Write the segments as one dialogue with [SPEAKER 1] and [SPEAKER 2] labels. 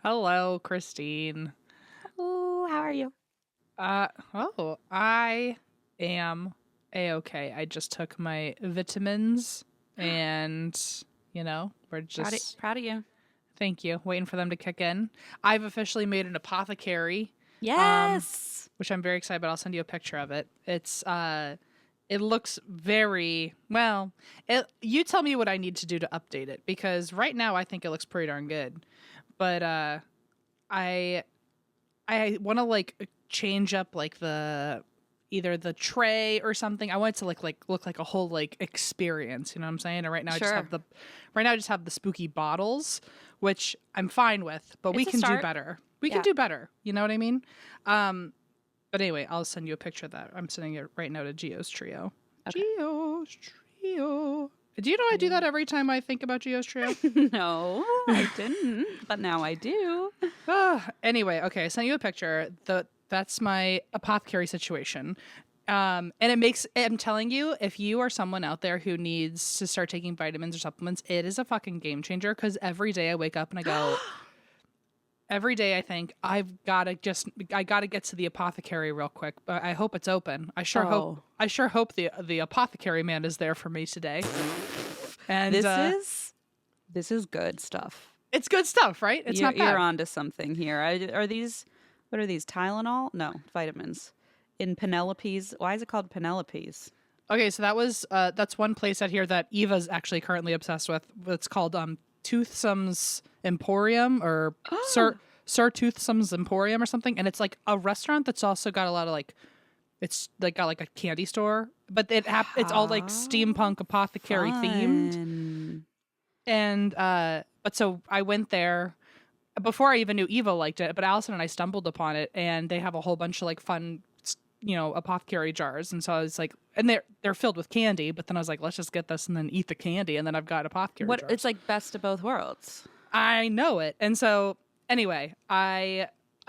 [SPEAKER 1] Hello, Christine.
[SPEAKER 2] Oh, how are you?
[SPEAKER 1] I am a-okay. I just took my vitamins and, we're just,
[SPEAKER 2] Proud of you.
[SPEAKER 1] thank you, waiting for them to kick in. I've officially made an apothecary,
[SPEAKER 2] Yes.
[SPEAKER 1] which I'm very excited about. I'll send you a picture of it. It looks very, well, you tell me what I need to do to update it, because right now I think it looks pretty darn good. But, I want to change up either the tray or something. I want it to look like a whole experience. You know what I'm saying? And right now
[SPEAKER 2] Sure.
[SPEAKER 1] I just have the spooky bottles, which I'm fine with, but we
[SPEAKER 2] It's a
[SPEAKER 1] can do
[SPEAKER 2] start.
[SPEAKER 1] better. We
[SPEAKER 2] Yeah.
[SPEAKER 1] can do better. You know what I mean? But anyway, I'll send you a picture of that. I'm sending it right now to Geo's Trio.
[SPEAKER 2] Okay.
[SPEAKER 1] Geo's Trio. Do you know I do that every time I think about Geo's Trio?
[SPEAKER 2] No, I didn't, but now I do.
[SPEAKER 1] Anyway, okay, I sent you a picture. That's my apothecary situation. And I'm telling you, if you are someone out there who needs to start taking vitamins or supplements, it is a fucking game changer, because every day I wake up and I go, every day I think I gotta get to the apothecary real quick, but I hope it's open. I sure hope the apothecary man is there for me today. And
[SPEAKER 2] this is good stuff.
[SPEAKER 1] it's good stuff, right? It's not bad.
[SPEAKER 2] You're onto something here. Are these, what are these, Tylenol? No, vitamins. In Penelope's. Why is it called Penelope's?
[SPEAKER 1] Okay, so that's one place out here that Eva's actually currently obsessed with. It's called Toothsome's Emporium, or Sir Toothsome's Emporium or something, and it's like a restaurant that's also got a lot of it's got like a candy store, but it's all like steampunk apothecary themed. And but so I went there before I even knew Eva liked it, but Allison and I stumbled upon it, and they have a whole bunch of fun, apothecary jars. And so I was like, and they're filled with candy, but then I was like, let's just get this and then eat the candy, and then I've got apothecary jars.
[SPEAKER 2] It's like best of both worlds.
[SPEAKER 1] I know it. And so anyway,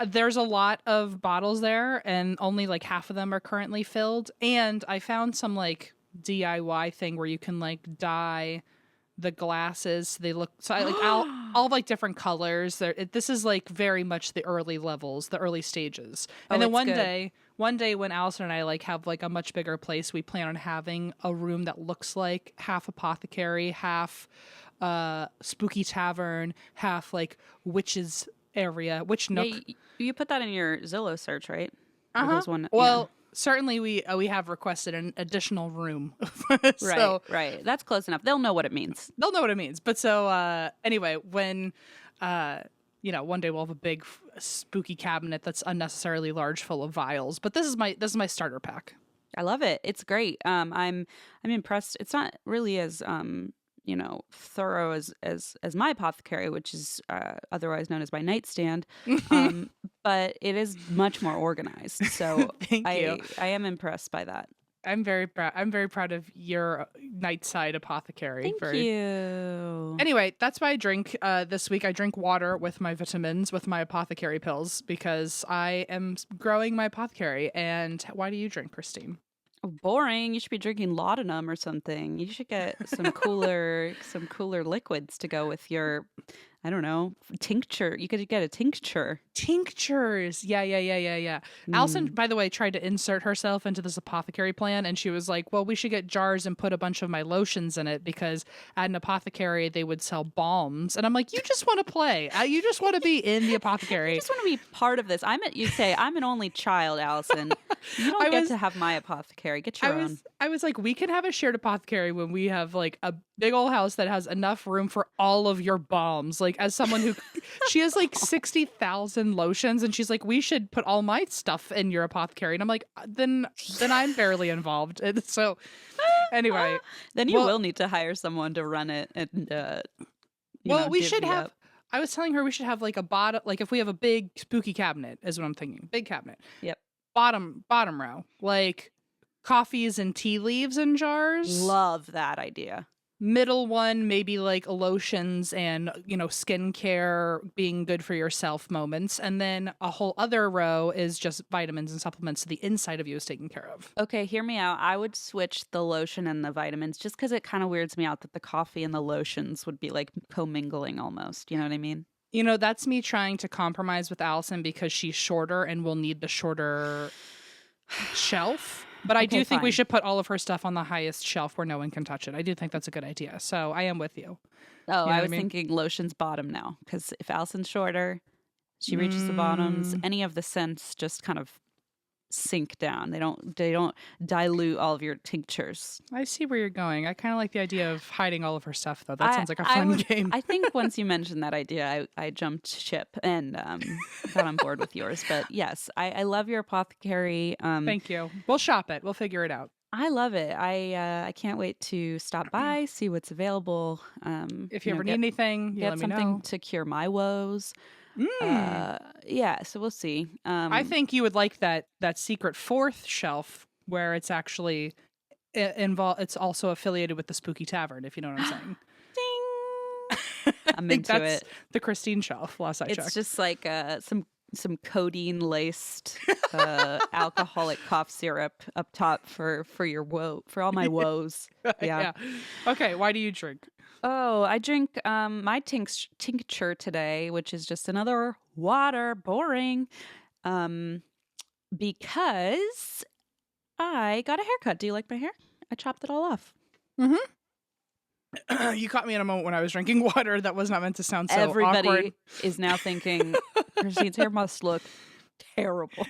[SPEAKER 1] there's a lot of bottles there, and only half of them are currently filled. And I found some DIY thing where you can dye the glasses so they look all different colors. This is very much the early levels, the early stages. And then one day when Allison and I have a much bigger place, we plan on having a room that looks like half apothecary, half spooky tavern, half witches area, witch nook.
[SPEAKER 2] Yeah, you put that in your Zillow search, right?
[SPEAKER 1] Well, certainly we have requested an additional room.
[SPEAKER 2] Right. That's close enough. They'll know what it means.
[SPEAKER 1] But so anyway, when one day we'll have a big spooky cabinet that's unnecessarily large, full of vials. But this is my starter pack.
[SPEAKER 2] I love it. It's great. I'm impressed. It's not really as thorough as my apothecary, which is otherwise known as my nightstand. But it is much more organized. So
[SPEAKER 1] Thank you.
[SPEAKER 2] I am impressed by that.
[SPEAKER 1] I'm very proud of your nightside apothecary.
[SPEAKER 2] Thank you.
[SPEAKER 1] Anyway, that's what I drink this week. I drink water with my vitamins, with my apothecary pills, because I am growing my apothecary. And why do you drink, Christine?
[SPEAKER 2] Boring. You should be drinking laudanum or something. You should get some cooler liquids to go with your, I don't know, tincture. You could get a tincture.
[SPEAKER 1] Tinctures. Yeah. Allison, by the way, tried to insert herself into this apothecary plan, and she was like, well, we should get jars and put a bunch of my lotions in it, because at an apothecary they would sell balms. And I'm like, you just want to play. You just want to be in the apothecary.
[SPEAKER 2] You just want to be part of this. I'm an only child, Allison. You don't get to have my apothecary. Get your own.
[SPEAKER 1] I was like, we can have a shared apothecary when we have a big old house that has enough room for all of your balms. As someone who, she has 60,000 lotions, and she's like, we should put all my stuff in your apothecary. And I'm like, then I'm barely involved. And so anyway,
[SPEAKER 2] then you will need to hire someone to run it. And
[SPEAKER 1] we should have. I was telling her we should have a bottom, if we have a big spooky cabinet, is what I'm thinking. Big cabinet.
[SPEAKER 2] Yep.
[SPEAKER 1] Bottom row, coffees and tea leaves in jars.
[SPEAKER 2] Love that idea.
[SPEAKER 1] Middle one, maybe like lotions and, skincare being good for yourself moments. And then a whole other row is just vitamins and supplements. So the inside of you is taken care of.
[SPEAKER 2] Okay, hear me out. I would switch the lotion and the vitamins just because it kind of weirds me out that the coffee and the lotions would be like commingling almost. You know what I mean?
[SPEAKER 1] That's me trying to compromise with Allison because she's shorter and will need the shorter shelf. But I
[SPEAKER 2] Okay,
[SPEAKER 1] do think we
[SPEAKER 2] fine.
[SPEAKER 1] should put all of her stuff on the highest shelf where no one can touch it. I do think that's a good idea. So I am with you.
[SPEAKER 2] Oh,
[SPEAKER 1] You know
[SPEAKER 2] I
[SPEAKER 1] what I
[SPEAKER 2] was
[SPEAKER 1] mean?
[SPEAKER 2] thinking lotion's bottom now because if Allison's shorter, she reaches the bottoms.
[SPEAKER 1] Mm,
[SPEAKER 2] Any of the scents just kind of sink down. They don't dilute all of your tinctures.
[SPEAKER 1] I see where you're going. I kind of like the idea of hiding all of her stuff, though. That
[SPEAKER 2] I
[SPEAKER 1] sounds like a
[SPEAKER 2] I
[SPEAKER 1] fun
[SPEAKER 2] would
[SPEAKER 1] game.
[SPEAKER 2] I think once you mentioned that idea, I jumped ship and got on board with yours. But yes, I love your apothecary.
[SPEAKER 1] Thank you. We'll shop it. We'll figure it out.
[SPEAKER 2] I love it. I can't wait to stop by, see what's available.
[SPEAKER 1] If you ever need anything, you
[SPEAKER 2] get
[SPEAKER 1] let me
[SPEAKER 2] something
[SPEAKER 1] know.
[SPEAKER 2] to cure my woes.
[SPEAKER 1] Mm.
[SPEAKER 2] Yeah, so we'll see.
[SPEAKER 1] I think you would like that secret fourth shelf where it's actually involved. It's also affiliated with the Spooky Tavern, if you know what I'm saying.
[SPEAKER 2] Ding. I'm
[SPEAKER 1] I think
[SPEAKER 2] into
[SPEAKER 1] that's
[SPEAKER 2] it.
[SPEAKER 1] the Christine shelf. Last I
[SPEAKER 2] It's
[SPEAKER 1] checked.
[SPEAKER 2] just like some codeine laced alcoholic cough syrup up top for your for all my woes. Yeah.
[SPEAKER 1] Okay. Why do you drink?
[SPEAKER 2] Oh, I drink my tincture today, which is just another water, boring. Because I got a haircut. Do you like my hair? I chopped it all off.
[SPEAKER 1] You caught me in a moment when I was drinking water that was not meant to sound so
[SPEAKER 2] Everybody
[SPEAKER 1] awkward.
[SPEAKER 2] is now thinking Christine's hair must look terrible.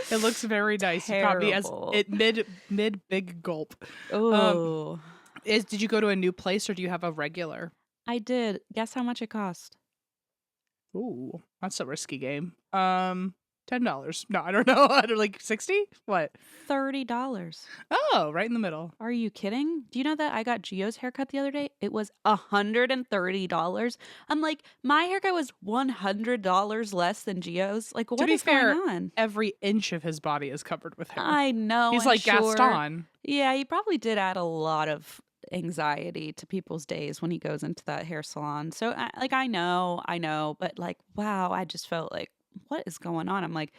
[SPEAKER 1] It looks very nice. You caught me as
[SPEAKER 2] Terrible.
[SPEAKER 1] it mid big gulp.
[SPEAKER 2] Oh,
[SPEAKER 1] Did you go to a new place or do you have a regular?
[SPEAKER 2] I did. Guess how much it cost?
[SPEAKER 1] Ooh, that's a risky game. $10. No, I don't know. I don't like 60? What?
[SPEAKER 2] $30.
[SPEAKER 1] Oh, right in the middle.
[SPEAKER 2] Are you kidding? Do you know that I got Gio's haircut the other day? It was $130. I'm like, my haircut was $100 less than Gio's. Like, what
[SPEAKER 1] To be
[SPEAKER 2] is
[SPEAKER 1] fair,
[SPEAKER 2] going on?
[SPEAKER 1] every inch of his body is covered with hair.
[SPEAKER 2] I know.
[SPEAKER 1] He's
[SPEAKER 2] I'm
[SPEAKER 1] like
[SPEAKER 2] sure.
[SPEAKER 1] Gaston.
[SPEAKER 2] Yeah, he probably did add a lot of anxiety to people's days when he goes into that hair salon. So, I know, but like, wow, I just felt like, what is going on? I'm like,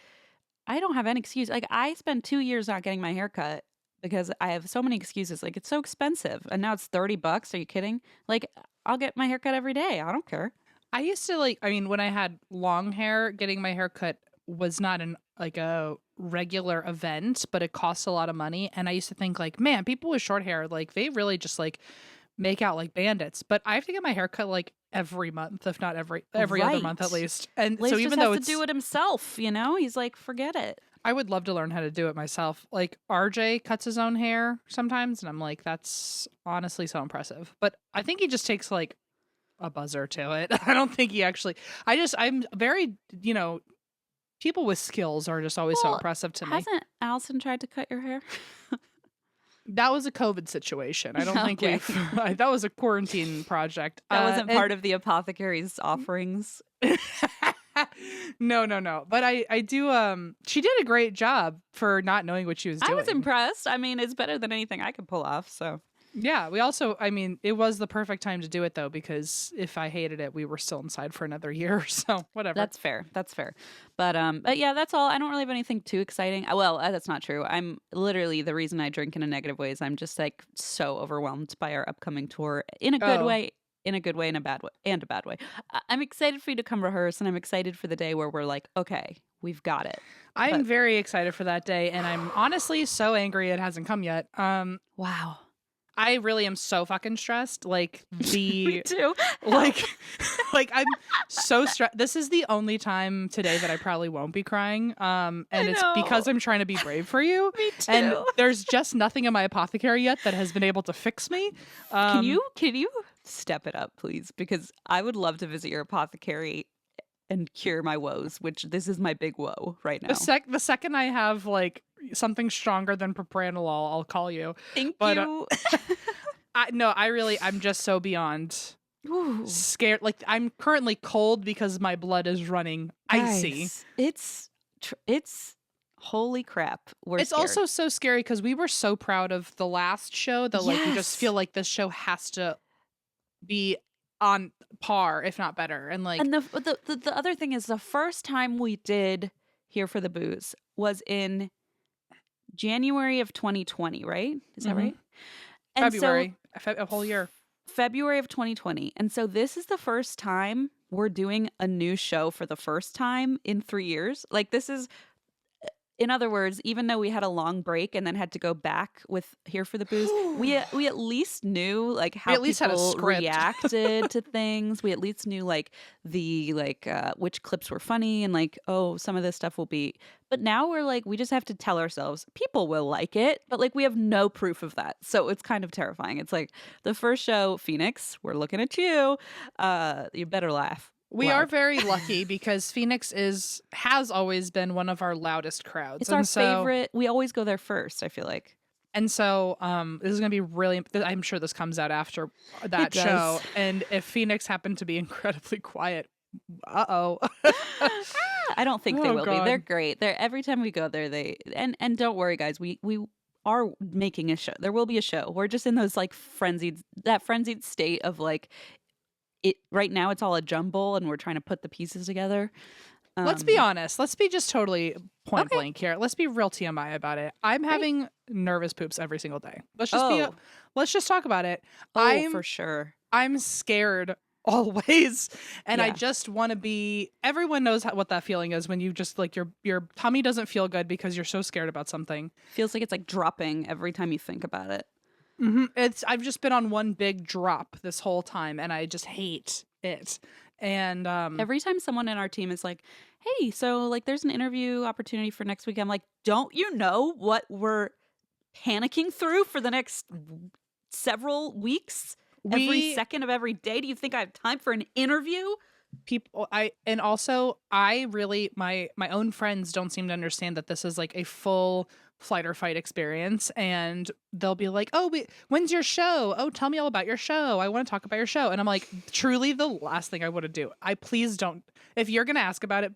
[SPEAKER 2] I don't have any excuse. Like, I spent 2 years not getting my hair cut because I have so many excuses. Like, it's so expensive, and now it's $30. Are you kidding? Like, I'll get my hair cut every day. I don't care.
[SPEAKER 1] I used to when I had long hair, getting my hair cut was not a regular event, but it costs a lot of money. And I used to think like, man, people with short hair, like they really just like make out like bandits. But I have to get my hair cut like every month, if not every other month at
[SPEAKER 2] Right.
[SPEAKER 1] least. And
[SPEAKER 2] Lace
[SPEAKER 1] so
[SPEAKER 2] just
[SPEAKER 1] even though
[SPEAKER 2] has
[SPEAKER 1] it's
[SPEAKER 2] to do it himself, he's like, forget it.
[SPEAKER 1] I would love to learn how to do it myself. Like RJ cuts his own hair sometimes, and I'm like, that's honestly so impressive. But I think he just takes like a buzzer to it. I don't think he actually. I'm very, people with skills are just always so
[SPEAKER 2] Well,
[SPEAKER 1] impressive to me.
[SPEAKER 2] Hasn't Allison tried to cut your hair?
[SPEAKER 1] That was a COVID situation. I don't think
[SPEAKER 2] Okay.
[SPEAKER 1] that was a quarantine project.
[SPEAKER 2] That wasn't part of the apothecary's offerings.
[SPEAKER 1] No. But I do. She did a great job for not knowing what she was doing.
[SPEAKER 2] I was impressed. I mean, it's better than anything I could pull off. So
[SPEAKER 1] Yeah, we also, it was the perfect time to do it though, because if I hated it, we were still inside for another year. So whatever.
[SPEAKER 2] that's fair. That's fair. But yeah, that's all. I don't really have anything too exciting. Well, that's not true. I'm literally the reason I drink in a negative way is I'm just like so overwhelmed by our upcoming tour in a good
[SPEAKER 1] Oh.
[SPEAKER 2] way. In a good way and a bad way and a bad way. I'm excited for you to come rehearse, and I'm excited for the day where we're like, okay, we've got it.
[SPEAKER 1] I'm very excited for that day, and I'm honestly so angry it hasn't come yet.
[SPEAKER 2] Wow.
[SPEAKER 1] I really am so fucking stressed. Like
[SPEAKER 2] Me too.
[SPEAKER 1] like I'm so stressed. This is the only time today that I probably won't be crying. And it's
[SPEAKER 2] know.
[SPEAKER 1] because I'm trying to be brave for you.
[SPEAKER 2] Me too.
[SPEAKER 1] And there's just nothing in my apothecary yet that has been able to fix me.
[SPEAKER 2] Can you step it up, please? Because I would love to visit your apothecary and cure my woes, which this is my big woe right now.
[SPEAKER 1] The second I have like something stronger than propranolol, I'll call you.
[SPEAKER 2] Thank
[SPEAKER 1] But,
[SPEAKER 2] you.
[SPEAKER 1] I'm just so beyond
[SPEAKER 2] Ooh.
[SPEAKER 1] scared. Like I'm currently cold because my blood is running icy.
[SPEAKER 2] Guys, it's Holy crap. We're
[SPEAKER 1] It's
[SPEAKER 2] scared.
[SPEAKER 1] also so scary because we were so proud of the last show that like we just
[SPEAKER 2] Yes.
[SPEAKER 1] feel like this show has to be on par, if not better. And like
[SPEAKER 2] And the other thing is the first time we did Here for the Booze was in January of 2020, right? Is that
[SPEAKER 1] Mhm.
[SPEAKER 2] right? And
[SPEAKER 1] February, a whole year.
[SPEAKER 2] February of 2020. And so this is the first time we're doing a new show for the first time in 3 years. Like this is, in other words, even though we had a long break and then had to go back with Here for the Booze, we at least knew like
[SPEAKER 1] We
[SPEAKER 2] how
[SPEAKER 1] at least had a
[SPEAKER 2] people
[SPEAKER 1] script.
[SPEAKER 2] reacted to things. We at least knew like which clips were funny and like, oh, some of this stuff will be. But now we're like, we just have to tell ourselves people will like it, but like we have no proof of that. So it's kind of terrifying. It's like the first show, Phoenix, we're looking at you. You better laugh.
[SPEAKER 1] We are
[SPEAKER 2] loud.
[SPEAKER 1] very lucky because Phoenix has always been one of our loudest crowds.
[SPEAKER 2] It's our favorite. We always go there first, I feel like.
[SPEAKER 1] And so this is going to be really, I'm sure this comes out after that
[SPEAKER 2] It
[SPEAKER 1] show.
[SPEAKER 2] does.
[SPEAKER 1] And if Phoenix happened to be incredibly quiet, uh-oh.
[SPEAKER 2] I don't think they
[SPEAKER 1] Oh,
[SPEAKER 2] will be.
[SPEAKER 1] God.
[SPEAKER 2] They're great. They're every time we go there, and don't worry, guys. We are making a show. There will be a show. We're just in those like frenzied state of like it right now. It's all a jumble, and we're trying to put the pieces together.
[SPEAKER 1] Let's be honest. Let's be just totally point
[SPEAKER 2] Okay.
[SPEAKER 1] blank here. Let's be real TMI about it. I'm
[SPEAKER 2] Great.
[SPEAKER 1] having nervous poops every single day. Let's just talk about it.
[SPEAKER 2] For sure.
[SPEAKER 1] I'm scared always, and I
[SPEAKER 2] Yeah.
[SPEAKER 1] just want to be. Everyone knows what that feeling is when you just like your tummy doesn't feel good because you're so scared about something.
[SPEAKER 2] Feels like it's like dropping every time you think about it.
[SPEAKER 1] I've just been on one big drop this whole time, and I just hate it. And
[SPEAKER 2] Every time someone in our team is like, "Hey, so like there's an interview opportunity for next week." I'm like, "Don't you know what we're panicking through for the next several weeks? Every second of every day? Do you think I have time for an interview?"
[SPEAKER 1] I really my own friends don't seem to understand that this is like a full flight or fight experience, and they'll be like, "Oh, when's your show? Oh, tell me all about your show. I want to talk about your show." And I'm like, truly the last thing I want to do. Please don't. If you're going to ask about it,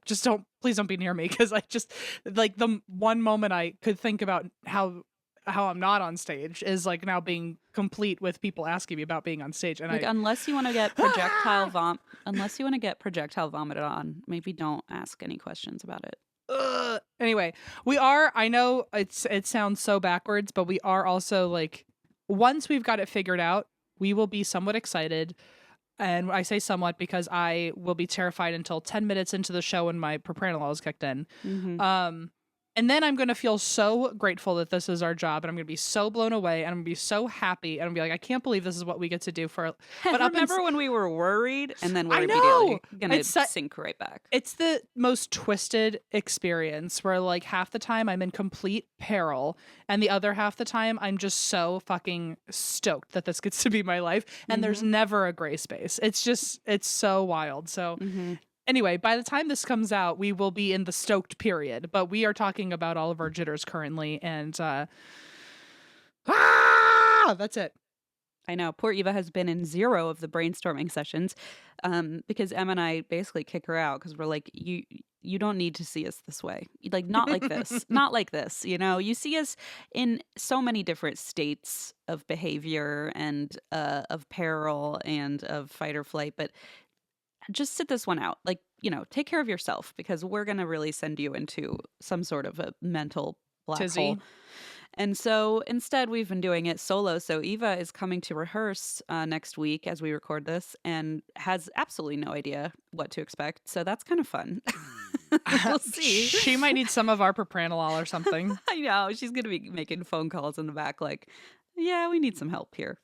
[SPEAKER 1] please don't be near me, because I just like the one moment I could think about how I'm not on stage is like now being complete with people asking me about being on stage. And
[SPEAKER 2] like unless you want to get projectile vomited on, maybe don't ask any questions about it.
[SPEAKER 1] Anyway, I know it sounds so backwards, but we are also like, once we've got it figured out, we will be somewhat excited. And I say somewhat because I will be terrified until 10 minutes into the show when my propranolol is kicked in.
[SPEAKER 2] Mm-hmm.
[SPEAKER 1] And then I'm going to feel so grateful that this is our job, and I'm going to be so blown away, and I'm going to be so happy, and I'm going to be like, I can't believe this is what we get to do for. But
[SPEAKER 2] remember when we were worried, and then we're
[SPEAKER 1] I know!
[SPEAKER 2] immediately gonna sink right back.
[SPEAKER 1] It's the most twisted experience where like half the time I'm in complete peril, and the other half the time I'm just so fucking stoked that this gets to be my life, and there's never a gray space. It's so wild. So anyway, by the time this comes out, we will be in the stoked period, but we are talking about all of our jitters currently, and that's it.
[SPEAKER 2] I know. Poor Eva has been in 0 of the brainstorming sessions because Em and I basically kick her out because we're like, you don't need to see us this way. Like, not like this. Not like this. You know, you see us in so many different states of behavior and of peril and of fight or flight, but just sit this one out. Like, you know, take care of yourself because we're going to really send you into some sort of a mental black hole. And so instead, we've been doing it solo. So Eva is coming to rehearse next week as we record this and has absolutely no idea what to expect. So that's kind of fun. We'll see.
[SPEAKER 1] She might need some of our propranolol or something.
[SPEAKER 2] I know. She's going to be making phone calls in the back like, yeah, we need some help here.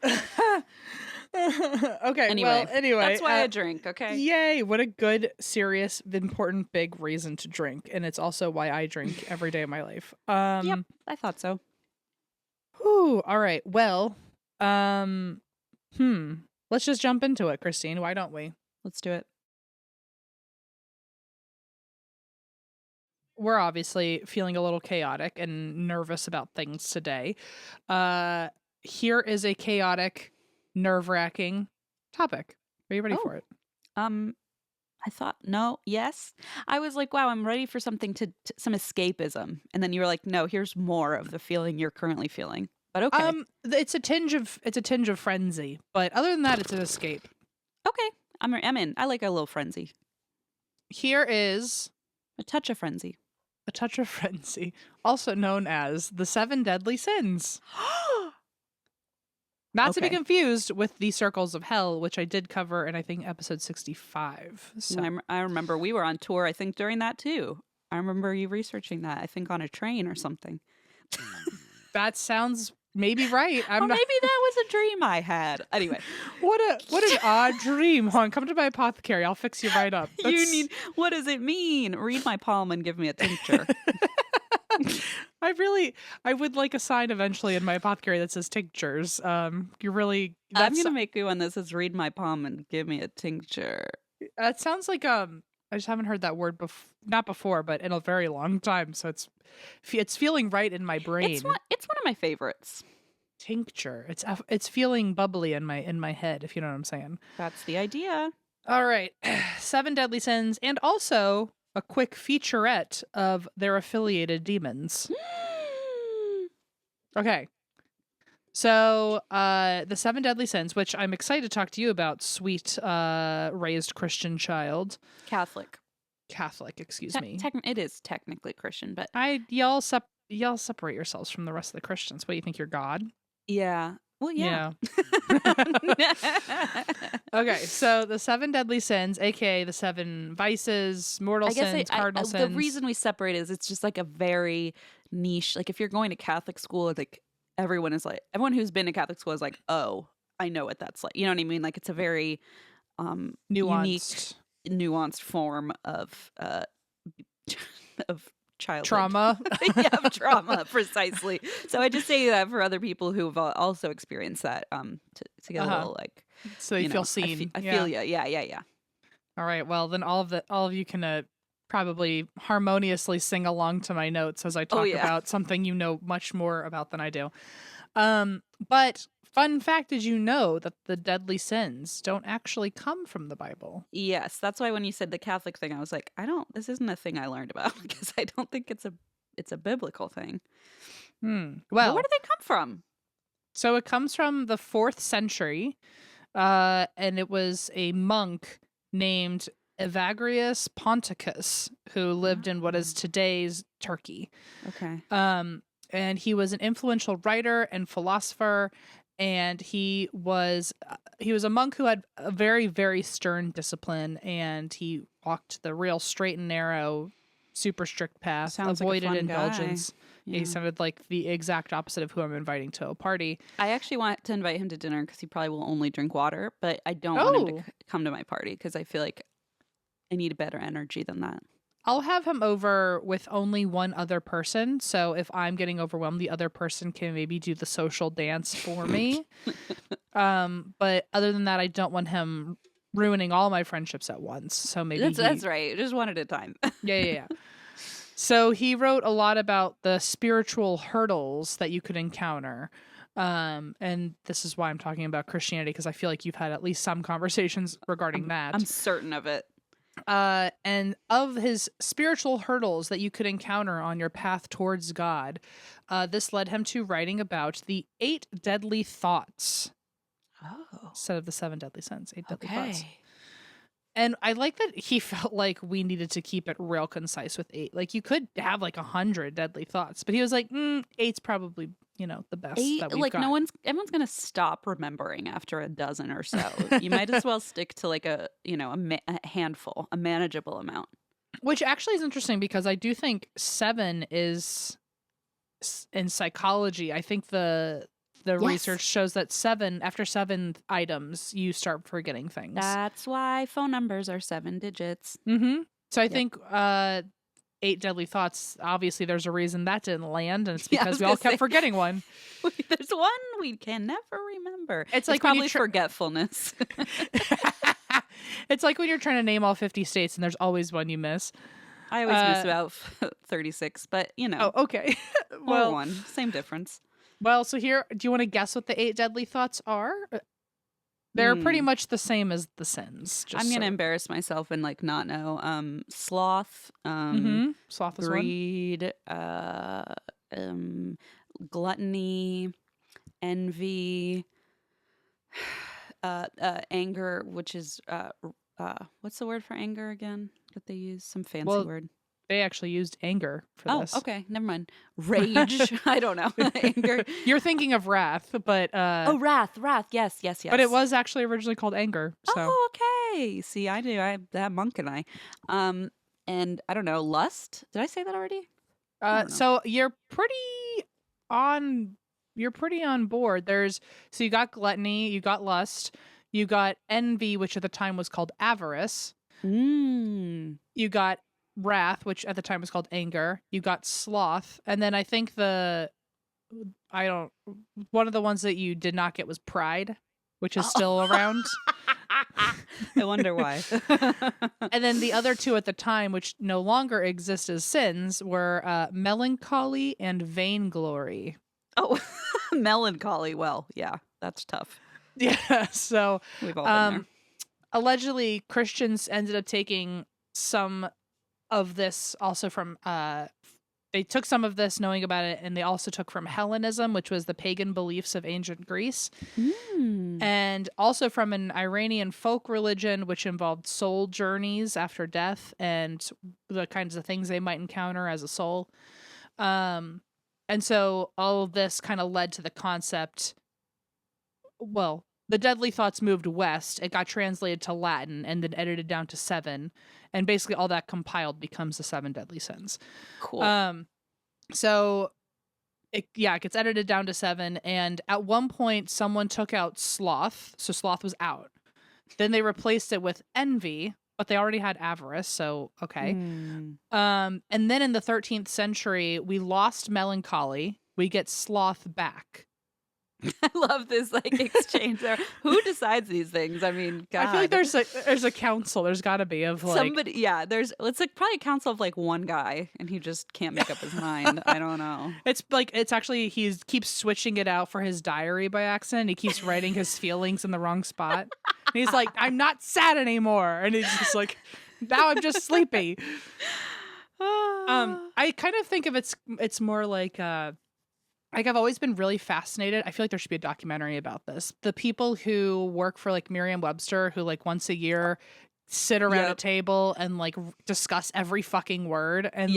[SPEAKER 1] Okay.
[SPEAKER 2] Anyway,
[SPEAKER 1] that's
[SPEAKER 2] why I drink. Okay.
[SPEAKER 1] Yay! What a good, serious, important, big reason to drink, and it's also why I drink every day of my life.
[SPEAKER 2] Yep, I thought so.
[SPEAKER 1] Whew, all right. Well, let's just jump into it, Christine. Why don't we?
[SPEAKER 2] Let's do it.
[SPEAKER 1] We're obviously feeling a little chaotic and nervous about things today. Here is a chaotic, nerve-wracking topic. Are you ready for it?
[SPEAKER 2] I thought, no, yes. I was like, wow, I'm ready for something some escapism. And then you were like, no, here's more of the feeling you're currently feeling. But okay.
[SPEAKER 1] It's a tinge of frenzy, but other than that, it's an escape.
[SPEAKER 2] Okay. I'm in. I like a little frenzy.
[SPEAKER 1] Here is
[SPEAKER 2] A touch of frenzy.
[SPEAKER 1] a touch of frenzy, also known as the 7 deadly sins. Not to be
[SPEAKER 2] Okay.
[SPEAKER 1] confused with the circles of hell, which I did cover in, I think, episode 65. So
[SPEAKER 2] I remember we were on tour, I think, during that too. I remember you researching that, I think on a train or something.
[SPEAKER 1] that sounds maybe right. I'm
[SPEAKER 2] Or
[SPEAKER 1] not.
[SPEAKER 2] maybe that was a dream I had. Anyway,
[SPEAKER 1] What an odd dream. Hold on, come to my apothecary. I'll fix you right up.
[SPEAKER 2] what does it mean? Read my palm and give me a tincture.
[SPEAKER 1] I would like a sign eventually in my apothecary that says tinctures.
[SPEAKER 2] I'm gonna make you one that says read my palm and give me a tincture.
[SPEAKER 1] That sounds like I just haven't heard that word not before, but in a very long time. So it's feeling right in my brain.
[SPEAKER 2] It's one of my favorites.
[SPEAKER 1] Tincture. It's feeling bubbly in my head, if you know what I'm saying.
[SPEAKER 2] That's the idea.
[SPEAKER 1] All right. 7 deadly sins, and also a quick featurette of their affiliated demons. Okay. So, the 7 deadly sins, which I'm excited to talk to you about, sweet raised Christian child.
[SPEAKER 2] Catholic,
[SPEAKER 1] excuse me.
[SPEAKER 2] It is technically Christian, but
[SPEAKER 1] Y'all separate yourselves from the rest of the Christians. What do you think, you're God?
[SPEAKER 2] yeah. Well, yeah.
[SPEAKER 1] Okay, so the 7 deadly sins, aka the 7 vices, mortal sins, cardinal sins.
[SPEAKER 2] The reason we separate is it's just like a very niche. Like if you're going to Catholic school, like everyone who's been to Catholic school is like, oh, I know what that's like. You know what I mean? Like it's a very
[SPEAKER 1] nuanced,
[SPEAKER 2] nuanced form of childhood
[SPEAKER 1] trauma.
[SPEAKER 2] Yeah, of trauma, precisely. So I just say that for other people who've also experienced that, to get a little like,
[SPEAKER 1] so you feel seen.
[SPEAKER 2] I feel you. Yeah.
[SPEAKER 1] All right. Well, then all of you can probably harmoniously sing along to my notes as I talk about something you know much more about than I do. But fun fact, did you know that the deadly sins don't actually come from the Bible?
[SPEAKER 2] Yes, that's why when you said the Catholic thing, I was like, this isn't a thing I learned about because I don't think it's a biblical thing.
[SPEAKER 1] Well,
[SPEAKER 2] where do they come from?
[SPEAKER 1] So it comes from the 4th century, and it was a monk named Evagrius Ponticus who lived in what is today's Turkey.
[SPEAKER 2] Okay.
[SPEAKER 1] And he was an influential writer and philosopher, and he was a monk who had a very, very stern discipline, and he walked the real straight and narrow, super strict path, avoided indulgence. Yeah. He sounded like the exact opposite of who I'm inviting to a party.
[SPEAKER 2] I actually want to invite him to dinner because he probably will only drink water, but I don't want him to come to my party because I feel like I need a better energy than that.
[SPEAKER 1] I'll have him over with only one other person. So if I'm getting overwhelmed, the other person can maybe do the social dance for me. But other than that, I don't want him ruining all my friendships at once. So maybe
[SPEAKER 2] that's right. Just one at a time.
[SPEAKER 1] Yeah. So he wrote a lot about the spiritual hurdles that you could encounter. And this is why I'm talking about Christianity, because I feel like you've had at least some conversations regarding that.
[SPEAKER 2] I'm certain of it.
[SPEAKER 1] And of his spiritual hurdles that you could encounter on your path towards God, this led him to writing about the 8 deadly thoughts.
[SPEAKER 2] Oh.
[SPEAKER 1] Instead of the 7 deadly sins, 8 deadly thoughts. And I like that he felt like we needed to keep it real concise with 8. Like you could have like 100 deadly thoughts, but he was like, 8's probably, the best
[SPEAKER 2] 8,
[SPEAKER 1] that we've
[SPEAKER 2] like
[SPEAKER 1] got.
[SPEAKER 2] everyone's gonna stop remembering after a dozen or so. You might as well stick to like a handful, a manageable amount.
[SPEAKER 1] Which actually is interesting because I do think 7 is in psychology. I think the research shows that after 7 items, you start forgetting things.
[SPEAKER 2] That's why phone numbers are 7 digits.
[SPEAKER 1] Mm-hmm. So I think 8 deadly thoughts, obviously there's a reason that didn't land, and it's because we all kept forgetting one.
[SPEAKER 2] There's one we can never remember. It's like
[SPEAKER 1] probably
[SPEAKER 2] forgetfulness.
[SPEAKER 1] It's like when you're trying to name all 50 states and there's always one you miss.
[SPEAKER 2] I always miss about 36, but
[SPEAKER 1] Oh, okay.
[SPEAKER 2] Well, one. Same difference.
[SPEAKER 1] Well, so here, do you want to guess what the 8 deadly thoughts are? They're pretty much the same as the sins.
[SPEAKER 2] I'm gonna embarrass myself and like not know. Sloth,
[SPEAKER 1] Sloth is one.
[SPEAKER 2] greed, gluttony, envy, anger, which is what's the word for anger again that they use? Some fancy word.
[SPEAKER 1] They actually used anger for this.
[SPEAKER 2] Oh, okay, never mind. Rage. I don't know. Anger.
[SPEAKER 1] You're thinking of wrath, but
[SPEAKER 2] wrath. Yes.
[SPEAKER 1] But it was actually originally called anger. So.
[SPEAKER 2] Oh, okay. See, I do. That monk and I. And I don't know, lust. Did I say that already?
[SPEAKER 1] So you're pretty on board. So you got gluttony, you got lust, you got envy, which at the time was called avarice. You got wrath, which at the time was called anger. You got sloth, and then I think one of the ones that you did not get was pride, which is still around.
[SPEAKER 2] I wonder why.
[SPEAKER 1] And then the other two at the time, which no longer exist as sins, were melancholy and vainglory.
[SPEAKER 2] Oh, melancholy. Well, yeah, that's tough.
[SPEAKER 1] Yeah, so
[SPEAKER 2] we've all been there.
[SPEAKER 1] Allegedly, Christians ended up taking some of this also from they took some of this knowing about it, and they also took from Hellenism, which was the pagan beliefs of ancient Greece, and also from an Iranian folk religion, which involved soul journeys after death and the kinds of things they might encounter as a soul. And so all of this kind of led to the concept. Well, the deadly thoughts moved west. It got translated to Latin and then edited down to 7. And basically all that compiled becomes the 7 deadly sins.
[SPEAKER 2] Cool.
[SPEAKER 1] So it gets edited down to 7. And at one point someone took out sloth. So sloth was out. Then they replaced it with envy, but they already had avarice. So, okay. And then in the 13th century, we lost melancholy. We get sloth back.
[SPEAKER 2] I love this exchange there. Who decides these things? I mean, God.
[SPEAKER 1] I feel like there's a council. There's got to be of
[SPEAKER 2] somebody. Yeah, it's probably a council of one guy, and he just can't make up his mind. I don't know.
[SPEAKER 1] It's actually he keeps switching it out for his diary by accident. He keeps writing his feelings in the wrong spot. And he's like, "I'm not sad anymore," and he's just like, "Now I'm just sleepy." I kind of think of it's more like. I've always been really fascinated. I feel like there should be a documentary about this. The people who work for Merriam-Webster, who once a year sit around a table and discuss every fucking word. And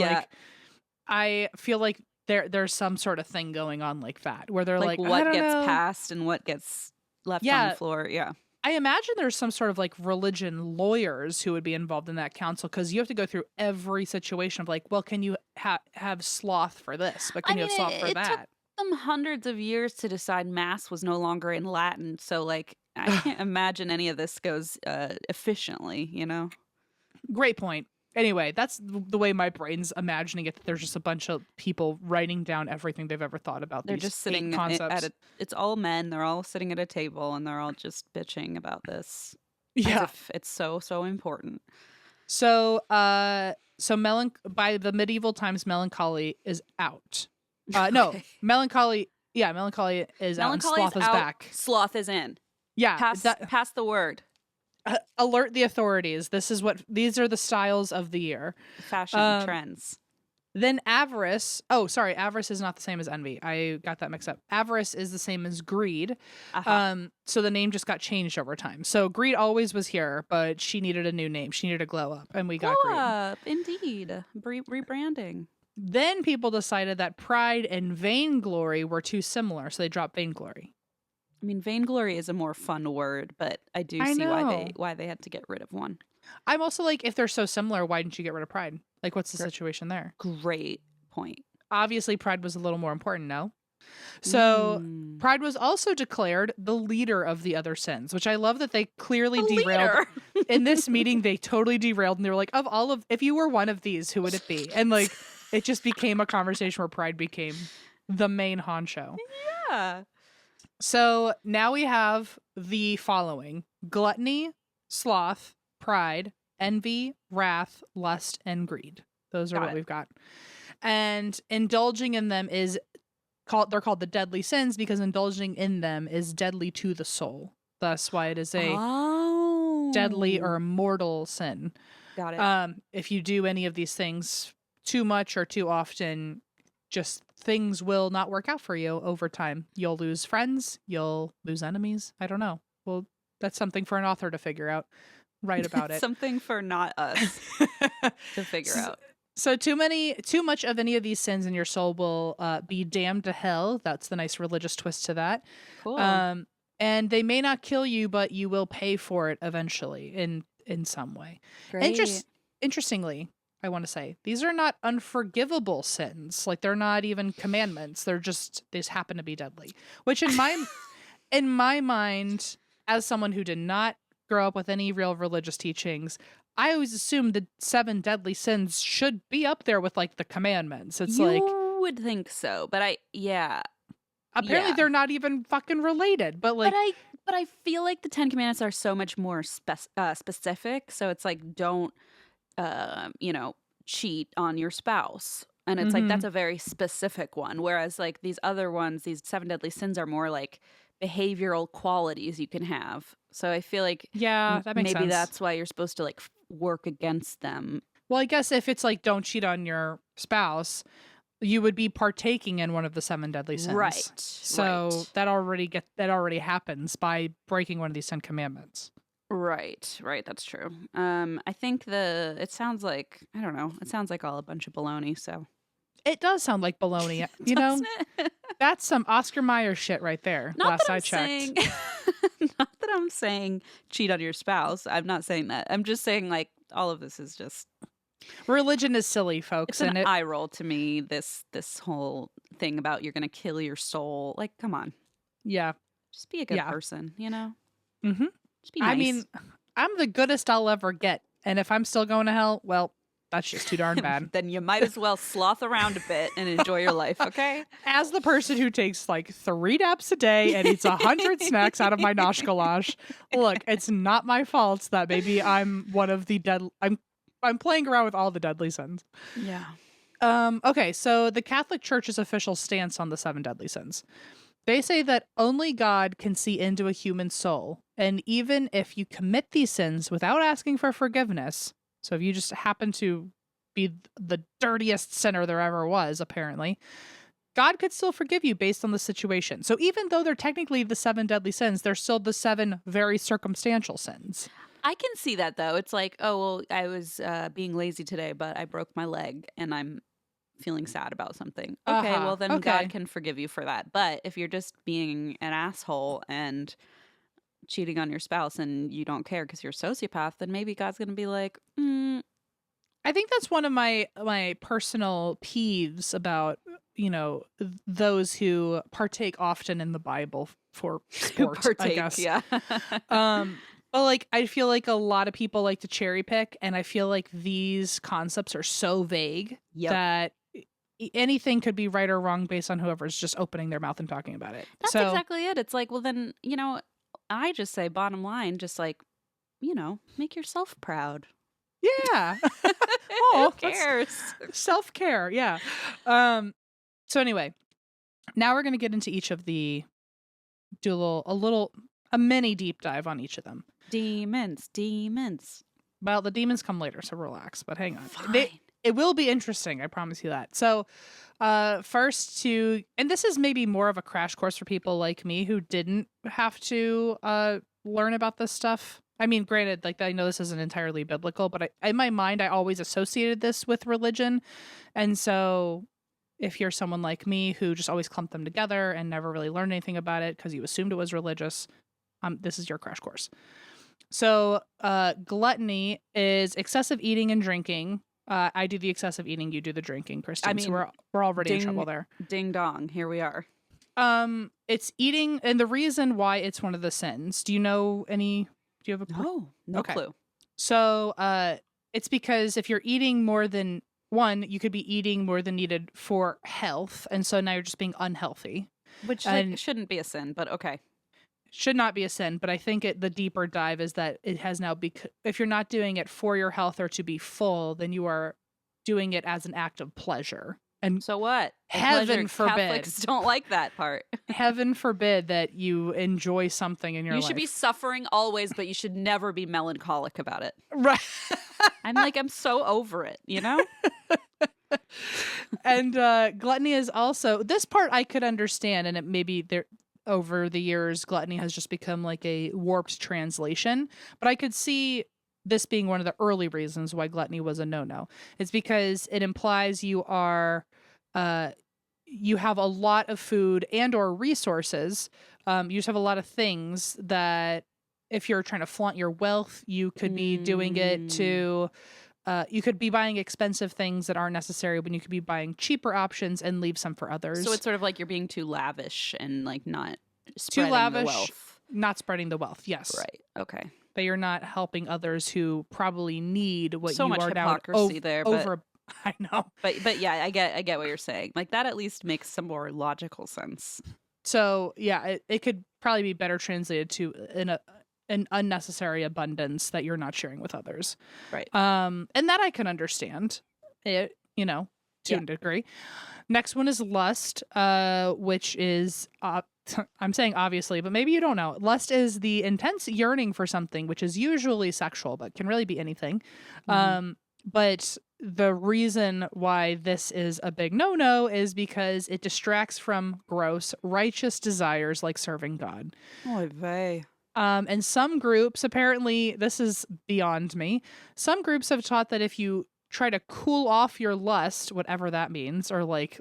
[SPEAKER 1] I feel like there's some sort of thing going on like that, where they're what
[SPEAKER 2] gets passed and what gets left on the floor. Yeah. I
[SPEAKER 1] imagine there's some sort of religion lawyers who would be involved in that council, because you have to go through every situation of well, can you have sloth for this, but can you have sloth for that?
[SPEAKER 2] Them hundreds of years to decide mass was no longer in Latin, so I can't imagine any of this goes efficiently,
[SPEAKER 1] Great point. Anyway, that's the way my brain's imagining it, that there's just a bunch of people writing down everything they've ever thought about.
[SPEAKER 2] They're just sitting concepts. It's all men. They're all sitting at a table and they're all just bitching about this. Yeah, as if it's so important.
[SPEAKER 1] So by the medieval times, melancholy is out. No, melancholy. Yeah, melancholy is out. And sloth is back.
[SPEAKER 2] Sloth is in.
[SPEAKER 1] Yeah,
[SPEAKER 2] pass the word.
[SPEAKER 1] Alert the authorities. These are the styles of the year.
[SPEAKER 2] Fashion trends.
[SPEAKER 1] Then avarice. Oh, sorry. Avarice is not the same as envy. I got that mixed up. Avarice is the same as greed. So the name just got changed over time. So greed always was here, but she needed a new name. She needed to glow up, and we got greed.
[SPEAKER 2] Glow up, indeed. Rebranding.
[SPEAKER 1] Then people decided that pride and vainglory were too similar, so they dropped vainglory.
[SPEAKER 2] I mean, vainglory is a more fun word, but I do see why they had to get rid of one.
[SPEAKER 1] I'm also if they're so similar, why didn't you get rid of pride? What's the situation there?
[SPEAKER 2] Great point.
[SPEAKER 1] Obviously, pride was a little more important, no? So pride was also declared the leader of the other sins, which I love that they clearly derailed. In this meeting, they totally derailed, and they were like, if you were one of these, who would it be? And it just became a conversation where pride became the main honcho.
[SPEAKER 2] Yeah.
[SPEAKER 1] So now we have the following: gluttony, sloth, pride, envy, wrath, lust, and greed. Those are what we've got. And indulging in them they're called the deadly sins, because indulging in them is deadly to the soul. That's why it is a
[SPEAKER 2] Oh.
[SPEAKER 1] deadly or mortal sin.
[SPEAKER 2] Got it.
[SPEAKER 1] If you do any of these things too much or too often, just things will not work out for you over time. You'll lose friends, you'll lose enemies. I don't know. Well, that's something for an author to figure out. Write about it.
[SPEAKER 2] Something for not us to figure out.
[SPEAKER 1] So too much of any of these sins in your soul will be damned to hell. That's the nice religious twist to that.
[SPEAKER 2] Cool.
[SPEAKER 1] And they may not kill you, but you will pay for it eventually in some way.
[SPEAKER 2] Great.
[SPEAKER 1] Interestingly, I want to say these are not unforgivable sins. Like they're not even commandments. They just happen to be deadly. Which in my mind, as someone who did not grow up with any real religious teachings, I always assumed the 7 deadly sins should be up there with like the commandments. It's
[SPEAKER 2] you would think so, but
[SPEAKER 1] apparently they're not even fucking related. But like,
[SPEAKER 2] but I feel like the 10 Commandments are so much more specific. So it's like, don't, cheat on your spouse. And it's like, that's a very specific one. Whereas like these other ones, these 7 deadly sins are more like behavioral qualities you can have. So I feel like
[SPEAKER 1] that makes
[SPEAKER 2] maybe
[SPEAKER 1] sense.
[SPEAKER 2] that's why you're supposed to like work against them.
[SPEAKER 1] Well, I guess if it's like don't cheat on your spouse, you would be partaking in one of the 7 deadly sins.
[SPEAKER 2] Right.
[SPEAKER 1] So that already happens by breaking one of these 10 commandments.
[SPEAKER 2] Right. That's true. I think it sounds like, I don't know, it sounds like all a bunch of baloney, so.
[SPEAKER 1] It does sound like baloney. You know, that's some Oscar Mayer shit right there. Last I checked.
[SPEAKER 2] Not that I'm saying cheat on your spouse. I'm not saying that. I'm just saying like all of this is just
[SPEAKER 1] religion is silly, folks.
[SPEAKER 2] It's an eye roll to me. This whole thing about you're gonna kill your soul. Like, come on.
[SPEAKER 1] Yeah.
[SPEAKER 2] Just be a good person. You know.
[SPEAKER 1] Mm-hmm.
[SPEAKER 2] Just be nice.
[SPEAKER 1] I mean, I'm the goodest I'll ever get, and if I'm still going to hell, well, that's just too darn bad.
[SPEAKER 2] Then you might as well sloth around a bit and enjoy your life, okay?
[SPEAKER 1] As the person who takes like 3 naps a day and eats 100 snacks out of my nosh galash, look, it's not my fault that maybe I'm one of the I'm playing around with all the deadly sins.
[SPEAKER 2] Yeah.
[SPEAKER 1] Okay, so the Catholic Church's official stance on the 7 deadly sins. They say that only God can see into a human soul, and even if you commit these sins without asking for forgiveness, so if you just happen to be the dirtiest sinner there ever was, apparently, God could still forgive you based on the situation. So even though they're technically the 7 deadly sins, they're still the 7 very circumstantial sins.
[SPEAKER 2] I can see that, though. It's like, oh, well, I was being lazy today, but I broke my leg and I'm feeling sad about something. Okay, well, then God can forgive you for that. But if you're just being an asshole and cheating on your spouse and you don't care because you're a sociopath, then maybe God's going to be like,
[SPEAKER 1] I think that's one of my personal peeves about, those who partake often in the Bible for sport, I guess.
[SPEAKER 2] Yeah.
[SPEAKER 1] But like, I feel like a lot of people like to cherry pick, and I feel like these concepts are so vague that anything could be right or wrong based on whoever's just opening their mouth and talking about it.
[SPEAKER 2] That's exactly it. It's like, well, then, I just say bottom line, just like, make yourself proud.
[SPEAKER 1] Yeah.
[SPEAKER 2] Who cares?
[SPEAKER 1] Self-care. Yeah. So anyway, now we're going to get into each of the, do a mini deep dive on each of them.
[SPEAKER 2] Demons.
[SPEAKER 1] Well, the demons come later, so relax, but hang on.
[SPEAKER 2] Fine.
[SPEAKER 1] It will be interesting. I promise you that. So, first and this is maybe more of a crash course for people like me who didn't have to, learn about this stuff. I mean, granted, like, I know this isn't entirely biblical, but in my mind, I always associated this with religion. And so if you're someone like me who just always clumped them together and never really learned anything about it because you assumed it was religious, this is your crash course. So, gluttony is excessive eating and drinking. I do the excessive eating, you do the drinking, Kristen. I mean, so we're already in trouble there.
[SPEAKER 2] Ding dong, here we are.
[SPEAKER 1] It's eating, and the reason why it's one of the sins. Do you know any? Do you have a
[SPEAKER 2] no clue?
[SPEAKER 1] So, it's because if you're eating more than one, you could be eating more than needed for health, and so now you're just being unhealthy,
[SPEAKER 2] which shouldn't be a sin, but okay.
[SPEAKER 1] Should not be a sin, but I think the deeper dive is that it has now if you're not doing it for your health or to be full, then you are doing it as an act of pleasure. And
[SPEAKER 2] So what?
[SPEAKER 1] heaven forbid,
[SPEAKER 2] Catholics don't like that part.
[SPEAKER 1] heaven forbid that you enjoy something in your life.
[SPEAKER 2] You should be suffering always, but you should never be melancholic about it.
[SPEAKER 1] Right.
[SPEAKER 2] I'm so over it, you know?
[SPEAKER 1] And gluttony is also, this part I could understand, and it maybe there over the years gluttony has just become like a warped translation, but I could see this being one of the early reasons why gluttony was a no-no. It's because it implies you are you have a lot of food and or resources. You just have a lot of things that if you're trying to flaunt your wealth, you could be doing it to you could be buying expensive things that aren't necessary when you could be buying cheaper options and leave some for others.
[SPEAKER 2] So it's sort of like you're being too lavish and like not
[SPEAKER 1] too
[SPEAKER 2] spreading
[SPEAKER 1] lavish,
[SPEAKER 2] the wealth.
[SPEAKER 1] not spreading the wealth. Yes.
[SPEAKER 2] Right. Okay.
[SPEAKER 1] That you're not helping others who probably need what
[SPEAKER 2] So
[SPEAKER 1] you
[SPEAKER 2] much
[SPEAKER 1] are now
[SPEAKER 2] hypocrisy there, but
[SPEAKER 1] over. I know.
[SPEAKER 2] but yeah, I get what you're saying. Like that at least makes some more logical sense.
[SPEAKER 1] So yeah, it could probably be better translated to an unnecessary abundance that you're not sharing with others.
[SPEAKER 2] Right.
[SPEAKER 1] And that I can understand. It, to a degree. Next one is lust, which is I'm saying obviously, but maybe you don't know. Lust is the intense yearning for something, which is usually sexual, but can really be anything. But the reason why this is a big no-no is because it distracts from gross, righteous desires like serving God.
[SPEAKER 2] Oy vey.
[SPEAKER 1] And some groups, apparently, this is beyond me, some groups have taught that if you try to cool off your lust, whatever that means, or like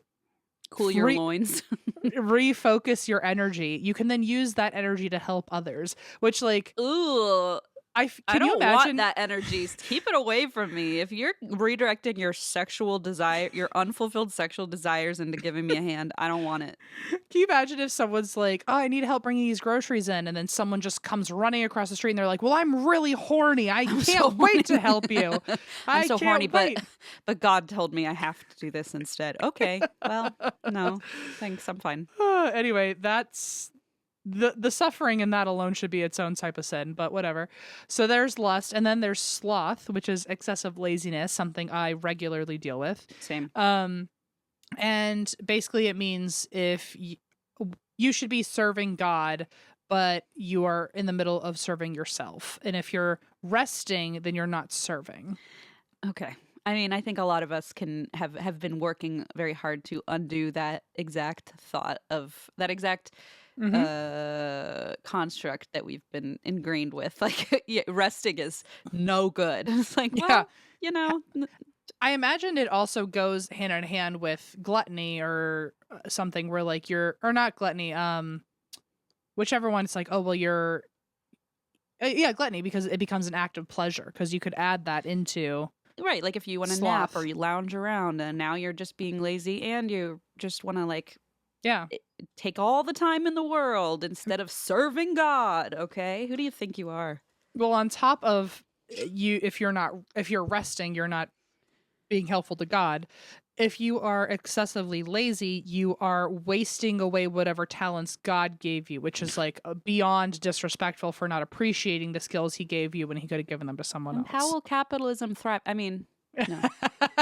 [SPEAKER 2] cool your loins,
[SPEAKER 1] refocus your energy, you can then use that energy to help others, which like,
[SPEAKER 2] ooh, I don't
[SPEAKER 1] imagine
[SPEAKER 2] want that energy. Keep it away from me. If you're redirecting your sexual desire, your unfulfilled sexual desires into giving me a hand, I don't want it.
[SPEAKER 1] Can you imagine if someone's like, oh, I need help bringing these groceries in, and then someone just comes running across the street and they're like, well, I'm really horny. I can't wait to help you.
[SPEAKER 2] I'm so horny,
[SPEAKER 1] wait.
[SPEAKER 2] but God told me I have to do this instead. Okay, well, no, thanks, I'm fine.
[SPEAKER 1] Anyway, that's the suffering in that alone should be its own type of sin, but whatever. So there's lust, and then there's sloth, which is excessive laziness, something I regularly deal with.
[SPEAKER 2] Same.
[SPEAKER 1] And basically it means if you should be serving God, but you are in the middle of serving yourself. And if you're resting, then you're not serving.
[SPEAKER 2] Okay. I mean, I think a lot of us can have been working very hard to undo that exact thought of that exact construct that we've been ingrained with. Like, resting is no good. It's like, well,
[SPEAKER 1] I imagine it also goes hand in hand with gluttony or something where like or not gluttony, whichever one. It's like, oh, well, you're, gluttony, because it becomes an act of pleasure, because you could add that into.
[SPEAKER 2] Right, like if you want to nap or you lounge around and now you're just being lazy and you just want to like take all the time in the world instead of serving God, okay? Who do you think you are?
[SPEAKER 1] Well, on top of if you're resting, you're not being helpful to God. If you are excessively lazy, you are wasting away whatever talents God gave you, which is like beyond disrespectful for not appreciating the skills he gave you when he could have given them to someone else.
[SPEAKER 2] How will capitalism thrive? I mean, no.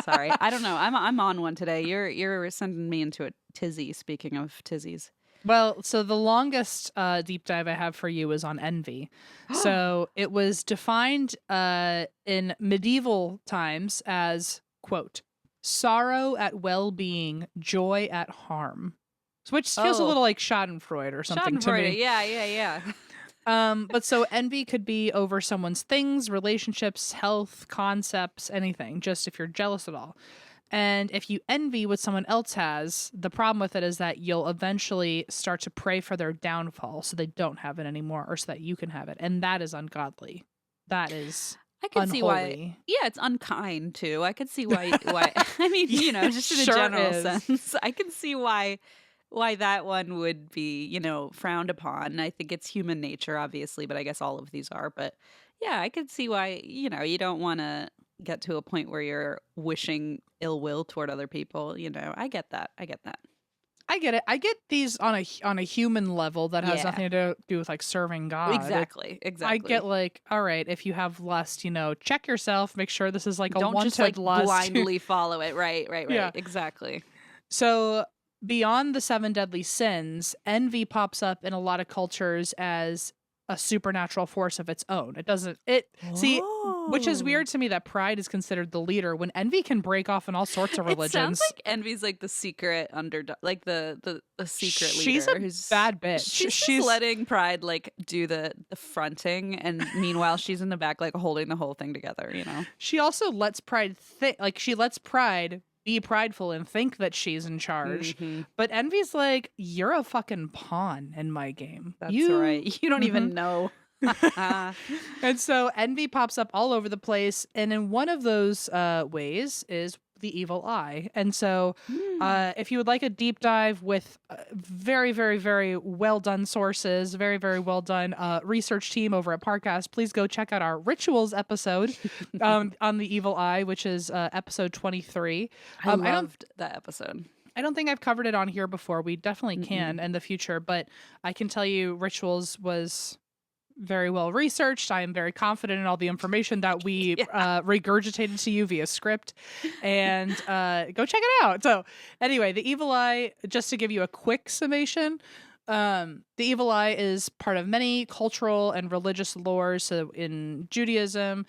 [SPEAKER 2] Sorry. I don't know. I'm on one today. You're sending me into a tizzy, speaking of tizzies.
[SPEAKER 1] Well, so the longest deep dive I have for you is on envy. So it was defined in medieval times as, quote, sorrow at well-being, joy at harm. Which feels a little like Schadenfreude or something to me.
[SPEAKER 2] Yeah.
[SPEAKER 1] But so envy could be over someone's things, relationships, health, concepts, anything, just if you're jealous at all. And if you envy what someone else has, the problem with it is that you'll eventually start to pray for their downfall so they don't have it anymore, or so that you can have it. And that is ungodly. That is
[SPEAKER 2] I can
[SPEAKER 1] unholy.
[SPEAKER 2] see why. Yeah, it's unkind too. I could see why. I mean, just in a general sense, I can see why that one would be, frowned upon. I think it's human nature, obviously, but I guess all of these are. But yeah, I could see why, you don't want to get to a point where you're wishing ill will toward other people. I get that. I get it.
[SPEAKER 1] I get these on a human level that has nothing to do with like serving God.
[SPEAKER 2] Exactly.
[SPEAKER 1] I get like, all right, if you have lust, check yourself, make sure this is like a
[SPEAKER 2] don't
[SPEAKER 1] wanted
[SPEAKER 2] just like
[SPEAKER 1] lust.
[SPEAKER 2] blindly follow it. Right.
[SPEAKER 1] Yeah.
[SPEAKER 2] Exactly.
[SPEAKER 1] So beyond the seven deadly sins, envy pops up in a lot of cultures as a supernatural force of its own. It doesn't it see which is
[SPEAKER 2] Oh.
[SPEAKER 1] weird to me that pride is considered the leader when envy can break off in all sorts of
[SPEAKER 2] It sounds
[SPEAKER 1] religions.
[SPEAKER 2] like Envy's like the secret underdog, like the secret
[SPEAKER 1] She's
[SPEAKER 2] leader
[SPEAKER 1] a
[SPEAKER 2] who's
[SPEAKER 1] bad bitch.
[SPEAKER 2] she's just
[SPEAKER 1] She's
[SPEAKER 2] letting Pride like do the fronting, and meanwhile she's in the back like holding the whole thing together, you know.
[SPEAKER 1] she also lets pride think like she lets pride be prideful and think that she's in charge.
[SPEAKER 2] Hmm.
[SPEAKER 1] But envy's like, you're a fucking pawn in my game.
[SPEAKER 2] That's
[SPEAKER 1] You
[SPEAKER 2] right. You don't
[SPEAKER 1] Mhm.
[SPEAKER 2] even know.
[SPEAKER 1] And so envy pops up all over the place. And in one of those ways is the evil eye. And so
[SPEAKER 2] Hmm.
[SPEAKER 1] if you would like a deep dive with very, very, very well done sources, very, very well done research team over at Parcast, please go check out our rituals episode on the evil eye, which is episode 23.
[SPEAKER 2] I
[SPEAKER 1] I don't.
[SPEAKER 2] loved that episode.
[SPEAKER 1] I don't think I've covered it on here before. We definitely
[SPEAKER 2] Mm-mm.
[SPEAKER 1] can in the future, but I can tell you Rituals was very well researched. I am very confident in all the information that we
[SPEAKER 2] Yeah.
[SPEAKER 1] regurgitated to you via script, and go check it out. So, anyway, the evil eye. Just to give you a quick summation, the evil eye is part of many cultural and religious lore. So, in Judaism,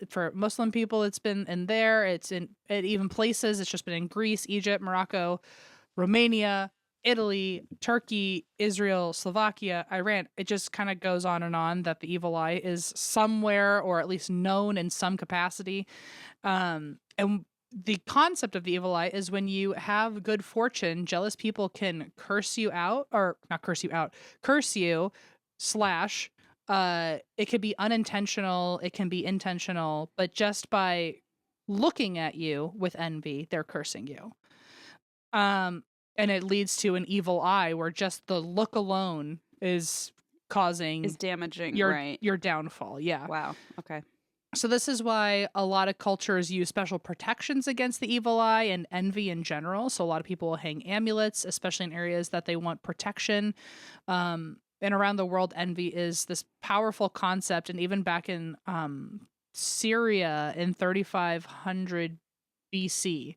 [SPEAKER 1] for Muslim people, it's been in there. It's in at even places. It's just been in Greece, Egypt, Morocco, Romania, Italy, Turkey, Israel, Slovakia, Iran. It just kind of goes on that the evil eye is somewhere or at least known in some capacity. And the concept of the evil eye is when you have good fortune, jealous people can curse you out, or not curse you out, curse you, slash. It could be unintentional, it can be intentional, but just by looking at you with envy, they're cursing you. Um, and it leads to an evil eye where just the look alone is
[SPEAKER 2] Is
[SPEAKER 1] causing
[SPEAKER 2] damaging,
[SPEAKER 1] your
[SPEAKER 2] right?
[SPEAKER 1] your downfall. Yeah.
[SPEAKER 2] Wow. Okay.
[SPEAKER 1] So this is why a lot of cultures use special protections against the evil eye and envy in general. So a lot of people will hang amulets, especially in areas that they want protection. And around the world, envy is this powerful concept. And even back in Syria in 3500 BC,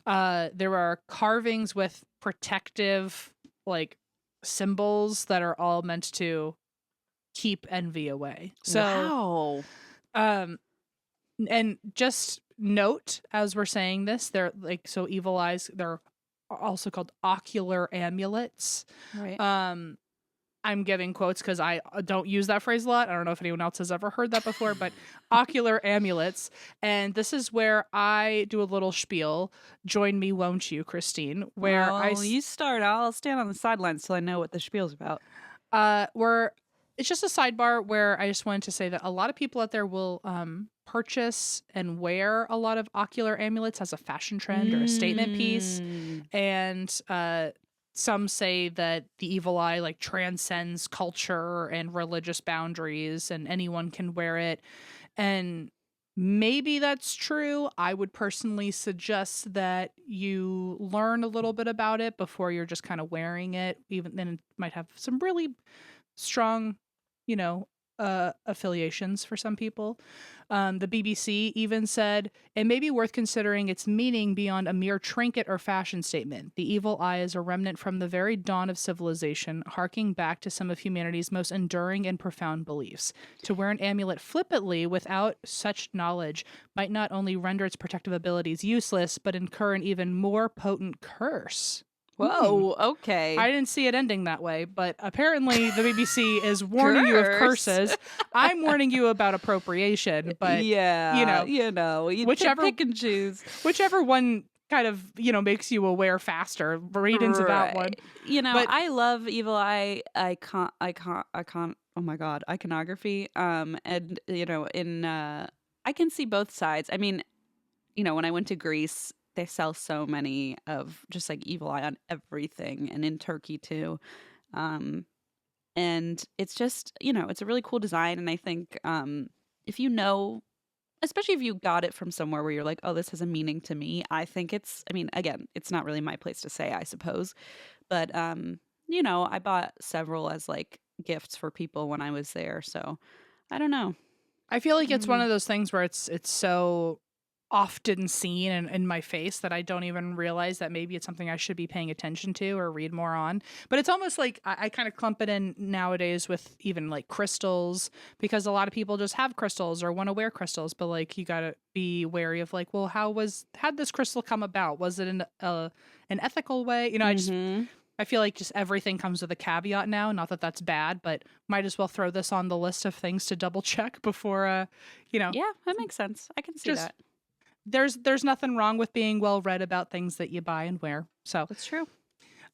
[SPEAKER 1] there are carvings with protective like symbols that are all meant to keep envy away. So
[SPEAKER 2] Wow.
[SPEAKER 1] um and just note as we're saying this, they're like, so evil eyes, they're also called ocular amulets.
[SPEAKER 2] Right.
[SPEAKER 1] um I'm giving quotes because I don't use that phrase a lot. I don't know if anyone else has ever heard that before, but ocular amulets. And this is where I do a little spiel. Join me, won't you, Christine? Where
[SPEAKER 2] Well, you start. I'll stand on the sidelines till I know what the spiel's about.
[SPEAKER 1] where it's just a sidebar where I just wanted to say that a lot of people out there will purchase and wear a lot of ocular amulets as a fashion trend or a statement piece.
[SPEAKER 2] Mm.
[SPEAKER 1] And some say that the evil eye like transcends culture and religious boundaries and anyone can wear it. And maybe that's true. I would personally suggest that you learn a little bit about it before you're just kind of wearing it. Even then, it might have some really strong, you know, affiliations for some people. The BBC even said it may be worth considering its meaning beyond a mere trinket or fashion statement. The evil eye is a remnant from the very dawn of civilization, harking back to some of humanity's most enduring and profound beliefs. To wear an amulet flippantly without such knowledge might not only render its protective abilities useless, but incur an even more potent curse.
[SPEAKER 2] Whoa. Okay.
[SPEAKER 1] I didn't see it ending that way, but apparently the BBC is warning you of
[SPEAKER 2] Curse.
[SPEAKER 1] curses. I'm warning you about appropriation, but
[SPEAKER 2] yeah.
[SPEAKER 1] you know,
[SPEAKER 2] You
[SPEAKER 1] whichever
[SPEAKER 2] pick and choose.
[SPEAKER 1] whichever one kind of, makes you aware faster, read into that one.
[SPEAKER 2] Right. You know,
[SPEAKER 1] But
[SPEAKER 2] I love evil eye icon. Oh my god, iconography. And in I can see both sides. I mean, when I went to Greece, they sell so many of just like evil eye on everything, and in Turkey too. And it's just, it's a really cool design. And I think if especially if you got it from somewhere where you're like, oh, this has a meaning to me, I think I mean, again, it's not really my place to say, I suppose. But, I bought several as like gifts for people when I was there. So I don't know.
[SPEAKER 1] I feel like it's one of those things where it's so often seen in my face that I don't even realize that maybe it's something I should be paying attention to or read more on. But it's almost like I kind of clump it in nowadays with even like crystals, because a lot of people just have crystals or want to wear crystals, but like you got to be wary of like, well, how'd this crystal come about? Was it in an ethical way?
[SPEAKER 2] Mm-hmm.
[SPEAKER 1] I feel like just everything comes with a caveat now. Not that that's bad, but might as well throw this on the list of things to double check before,
[SPEAKER 2] Yeah, that makes sense. I can see
[SPEAKER 1] just
[SPEAKER 2] that.
[SPEAKER 1] there's nothing wrong with being well read about things that you buy and wear. So,
[SPEAKER 2] That's true.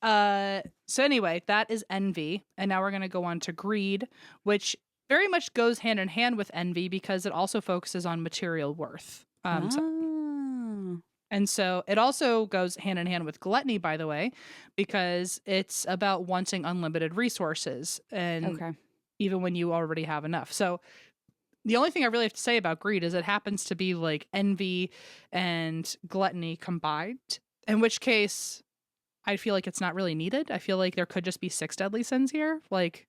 [SPEAKER 1] so anyway, that is envy, and now we're gonna go on to greed, which very much goes hand in hand with envy because it also focuses on material worth.
[SPEAKER 2] Oh.
[SPEAKER 1] And so it also goes hand in hand with gluttony, by the way, because it's about wanting unlimited resources, and
[SPEAKER 2] Okay.
[SPEAKER 1] even when you already have enough. So the only thing I really have to say about greed is it happens to be like envy and gluttony combined, in which case I feel like it's not really needed. I feel like there could just be 6 deadly sins here. Like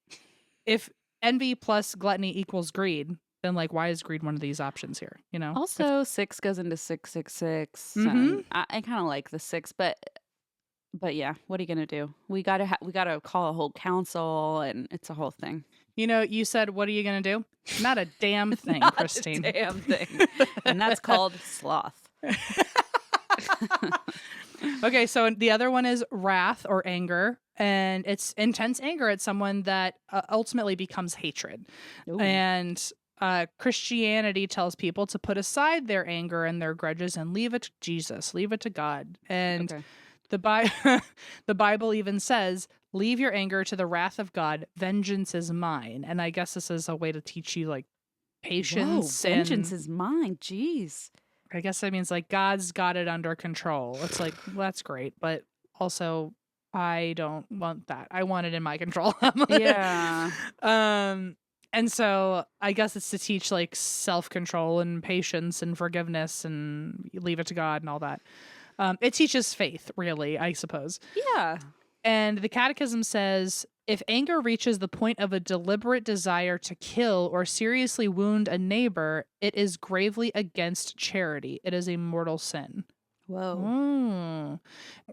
[SPEAKER 1] if envy plus gluttony equals greed, then like why is greed one of these options here?
[SPEAKER 2] Also, 6 goes into 666.
[SPEAKER 1] Mhm.
[SPEAKER 2] And I kind of like the 6, but yeah, what are you gonna do? We gotta call a whole council, and it's a whole thing.
[SPEAKER 1] You said, what are you going to do? Not a damn thing,
[SPEAKER 2] Not
[SPEAKER 1] Christine.
[SPEAKER 2] a damn thing, and that's called sloth.
[SPEAKER 1] Okay, so the other one is wrath or anger, and it's intense anger at someone that ultimately becomes hatred.
[SPEAKER 2] Ooh.
[SPEAKER 1] And Christianity tells people to put aside their anger and their grudges and leave it to Jesus, leave it to God. And
[SPEAKER 2] Okay.
[SPEAKER 1] the Bible even says, leave your anger to the wrath of God, vengeance is mine. And I guess this is a way to teach you like patience.
[SPEAKER 2] Whoa, vengeance
[SPEAKER 1] and
[SPEAKER 2] is mine. Jeez.
[SPEAKER 1] I guess that means like God's got it under control. It's like, well, that's great, but also I don't want that. I want it in my control.
[SPEAKER 2] Yeah.
[SPEAKER 1] And so I guess it's to teach like self-control and patience and forgiveness and leave it to God and all that. It teaches faith, really, I suppose.
[SPEAKER 2] Yeah.
[SPEAKER 1] And the Catechism says, if anger reaches the point of a deliberate desire to kill or seriously wound a neighbor, it is gravely against charity. It is a mortal sin.
[SPEAKER 2] Whoa.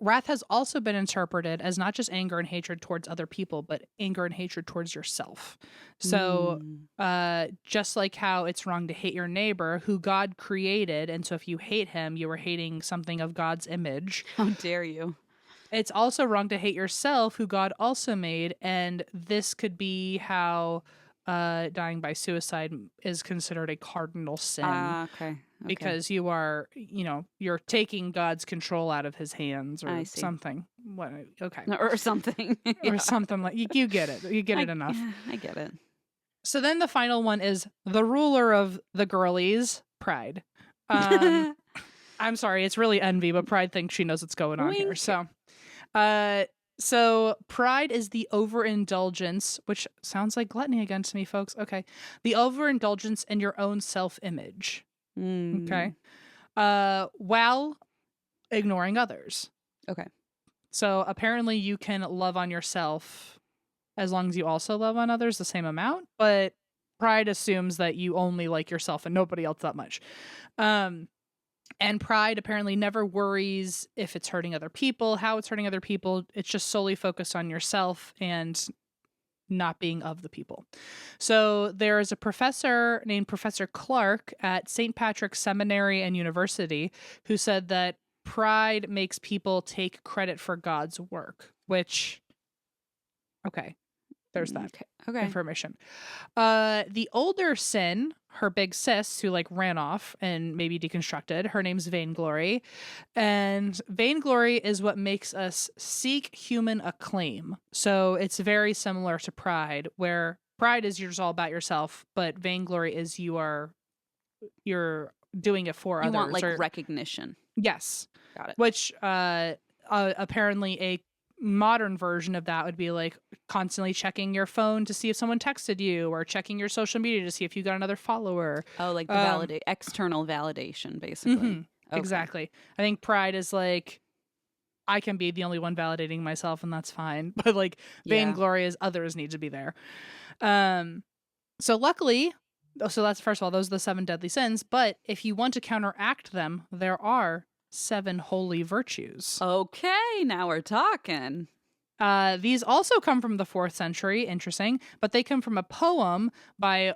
[SPEAKER 1] Wrath has also been interpreted as not just anger and hatred towards other people, but anger and hatred towards yourself. So, just like how it's wrong to hate your neighbor who God created, and so if you hate him, you are hating something of God's image.
[SPEAKER 2] How dare you?
[SPEAKER 1] It's also wrong to hate yourself who God also made, and this could be how dying by suicide is considered a cardinal sin.
[SPEAKER 2] Okay.
[SPEAKER 1] Because you are, you're taking God's control out of his hands
[SPEAKER 2] I
[SPEAKER 1] or
[SPEAKER 2] see.
[SPEAKER 1] something. What? Okay.
[SPEAKER 2] Or something.
[SPEAKER 1] Or something like you get it. You get it enough.
[SPEAKER 2] I get it.
[SPEAKER 1] So then the final one is the ruler of the girlies, pride. I'm sorry, it's really envy, but pride thinks she knows what's going on here.
[SPEAKER 2] Wink.
[SPEAKER 1] So pride is the overindulgence, which sounds like gluttony again to me, folks. Okay. The overindulgence in your own self-image. Okay. While ignoring others.
[SPEAKER 2] Okay.
[SPEAKER 1] So apparently you can love on yourself as long as you also love on others the same amount, but pride assumes that you only like yourself and nobody else that much. And pride apparently never worries if it's hurting other people, how it's hurting other people. It's just solely focused on yourself and not being of the people. So there is a professor named Professor Clark at St. Patrick's Seminary and University who said that pride makes people take credit for God's work, which, okay, there's that information. The older sin, her big sis, who like ran off and maybe deconstructed, her name's vainglory. And vainglory is what makes us seek human acclaim. So it's very similar to pride, where pride is you're just all about yourself, but vainglory is you're doing it for
[SPEAKER 2] you
[SPEAKER 1] others.
[SPEAKER 2] Want like recognition.
[SPEAKER 1] Yes.
[SPEAKER 2] Got it.
[SPEAKER 1] Which apparently a modern version of that would be like constantly checking your phone to see if someone texted you or checking your social media to see if you got another follower.
[SPEAKER 2] Oh, like the external validation, basically.
[SPEAKER 1] Okay. Exactly. I think pride is like, I can be the only one validating myself and that's fine. But like vainglory is others need to be there. So luckily So that's, first of all, those are the 7 deadly sins. But if you want to counteract them, there are 7 holy virtues.
[SPEAKER 2] Okay, now we're talking.
[SPEAKER 1] These also come from the 4th century, interesting, but they come from a poem by,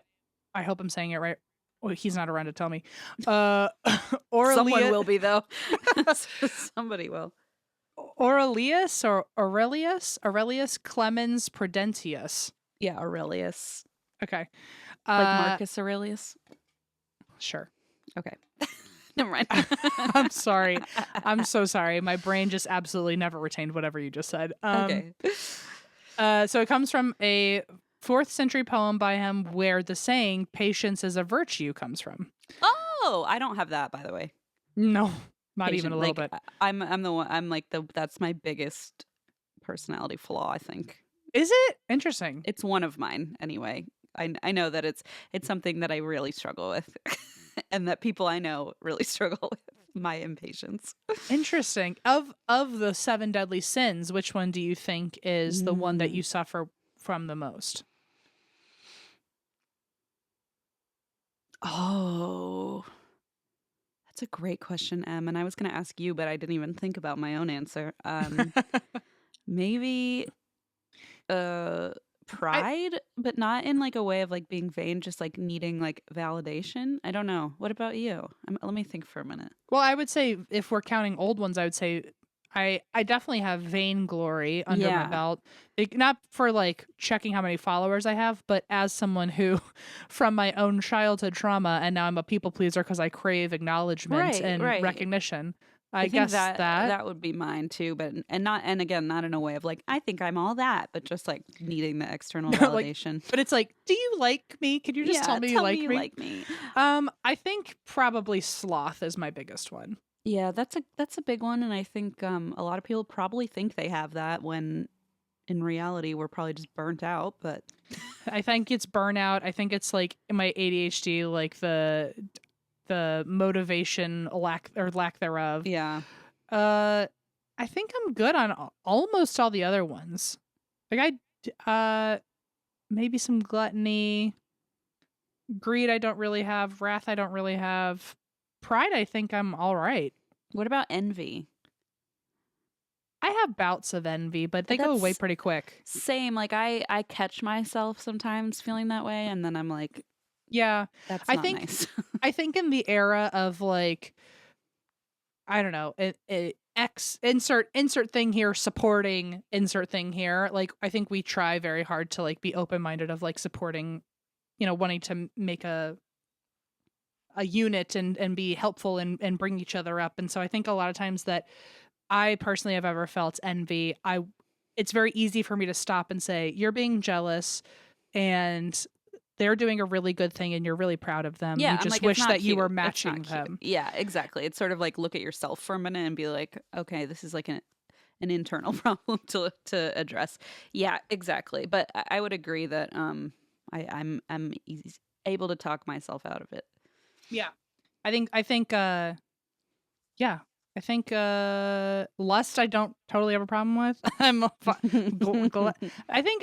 [SPEAKER 1] I hope I'm saying it right. Well, he's not around to tell me.
[SPEAKER 2] Someone will be, though. Somebody will.
[SPEAKER 1] Aurelius or Aurelius Clemens Prudentius.
[SPEAKER 2] Yeah, Aurelius.
[SPEAKER 1] Okay.
[SPEAKER 2] Like Marcus Aurelius?
[SPEAKER 1] Sure.
[SPEAKER 2] Okay. Never mind.
[SPEAKER 1] I'm sorry. I'm so sorry. My brain just absolutely never retained whatever you just said.
[SPEAKER 2] Okay.
[SPEAKER 1] So it comes from a 4th century poem by him where the saying "patience is a virtue" comes from.
[SPEAKER 2] Oh, I don't have that, by the way.
[SPEAKER 1] No, not even a little
[SPEAKER 2] like,
[SPEAKER 1] bit.
[SPEAKER 2] I'm the one. I'm like that's my biggest personality flaw, I think.
[SPEAKER 1] Is it? Interesting.
[SPEAKER 2] It's one of mine, anyway. I know that it's something that I really struggle with, and that people I know really struggle with. My impatience.
[SPEAKER 1] Interesting. Of the 7 deadly sins, which one do you think is the one that you suffer from the most?
[SPEAKER 2] Oh, that's a great question, Em. And I was going to ask you, but I didn't even think about my own answer. Maybe pride, but not in like a way of like being vain, just like needing like validation. I don't know. What about you? Let me think for a minute.
[SPEAKER 1] Well, I would say if we're counting old ones, I would say I definitely have vainglory under my belt. Not for like checking how many followers I have, but as someone who, from my own childhood trauma, and now I'm a people pleaser because I crave acknowledgement and recognition. I guess
[SPEAKER 2] that would be mine too, but and again, not in a way of like I think I'm all that, but just like needing the external validation.
[SPEAKER 1] But it's like, do you like me? Could you just tell me you like me?
[SPEAKER 2] Like me?
[SPEAKER 1] I think probably sloth is my biggest one.
[SPEAKER 2] Yeah, that's a big one, and I think a lot of people probably think they have that when in reality we're probably just burnt out. But
[SPEAKER 1] I think it's burnout. I think it's like in my ADHD, like the motivation lack thereof.
[SPEAKER 2] Yeah.
[SPEAKER 1] I think I'm good on almost all the other ones. Like maybe some gluttony, greed I don't really have, wrath I don't really have, pride I think I'm all right.
[SPEAKER 2] What about envy?
[SPEAKER 1] I have bouts of envy, but they go away pretty quick.
[SPEAKER 2] Same. Like I catch myself sometimes feeling that way, and then I'm like,
[SPEAKER 1] yeah,
[SPEAKER 2] that's not nice.
[SPEAKER 1] I think in the era of like, I don't know, insert thing here, supporting insert thing here. Like, I think we try very hard to like be open minded of like supporting, wanting to make a unit and be helpful and bring each other up. And so I think a lot of times that I personally have ever felt envy, it's very easy for me to stop and say, you're being jealous and they're doing a really good thing and you're really proud of them.
[SPEAKER 2] Yeah,
[SPEAKER 1] you just
[SPEAKER 2] like,
[SPEAKER 1] wish that you were matching them.
[SPEAKER 2] Yeah, exactly. It's sort of like look at yourself for a minute and be like, okay, this is like an internal problem to address. Yeah, exactly. But I would agree that I'm able to talk myself out of it.
[SPEAKER 1] Yeah. I think lust I don't totally have a problem with. I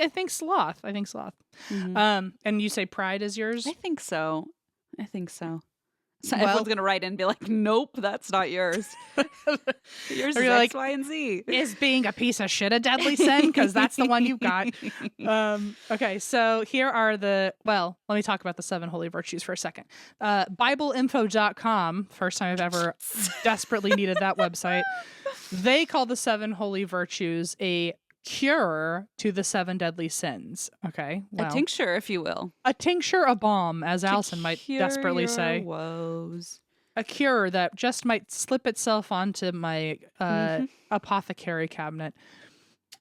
[SPEAKER 1] think sloth. Mm-hmm. And you say pride is yours?
[SPEAKER 2] I think so. So everyone's gonna write in and be like, "Nope, that's not yours. Yours is X, Y, and Z."
[SPEAKER 1] Is being a piece of shit a deadly sin? Because that's the one you've got. Okay, so here are let me talk about the 7 holy virtues for a second. BibleInfo.com, first time I've ever desperately needed that website. They call the 7 holy virtues a cure to the 7 deadly sins. Okay,
[SPEAKER 2] a tincture, if you will,
[SPEAKER 1] a tincture, a balm, as Allison might desperately say.
[SPEAKER 2] Woes.
[SPEAKER 1] A cure that just might slip itself onto my apothecary cabinet.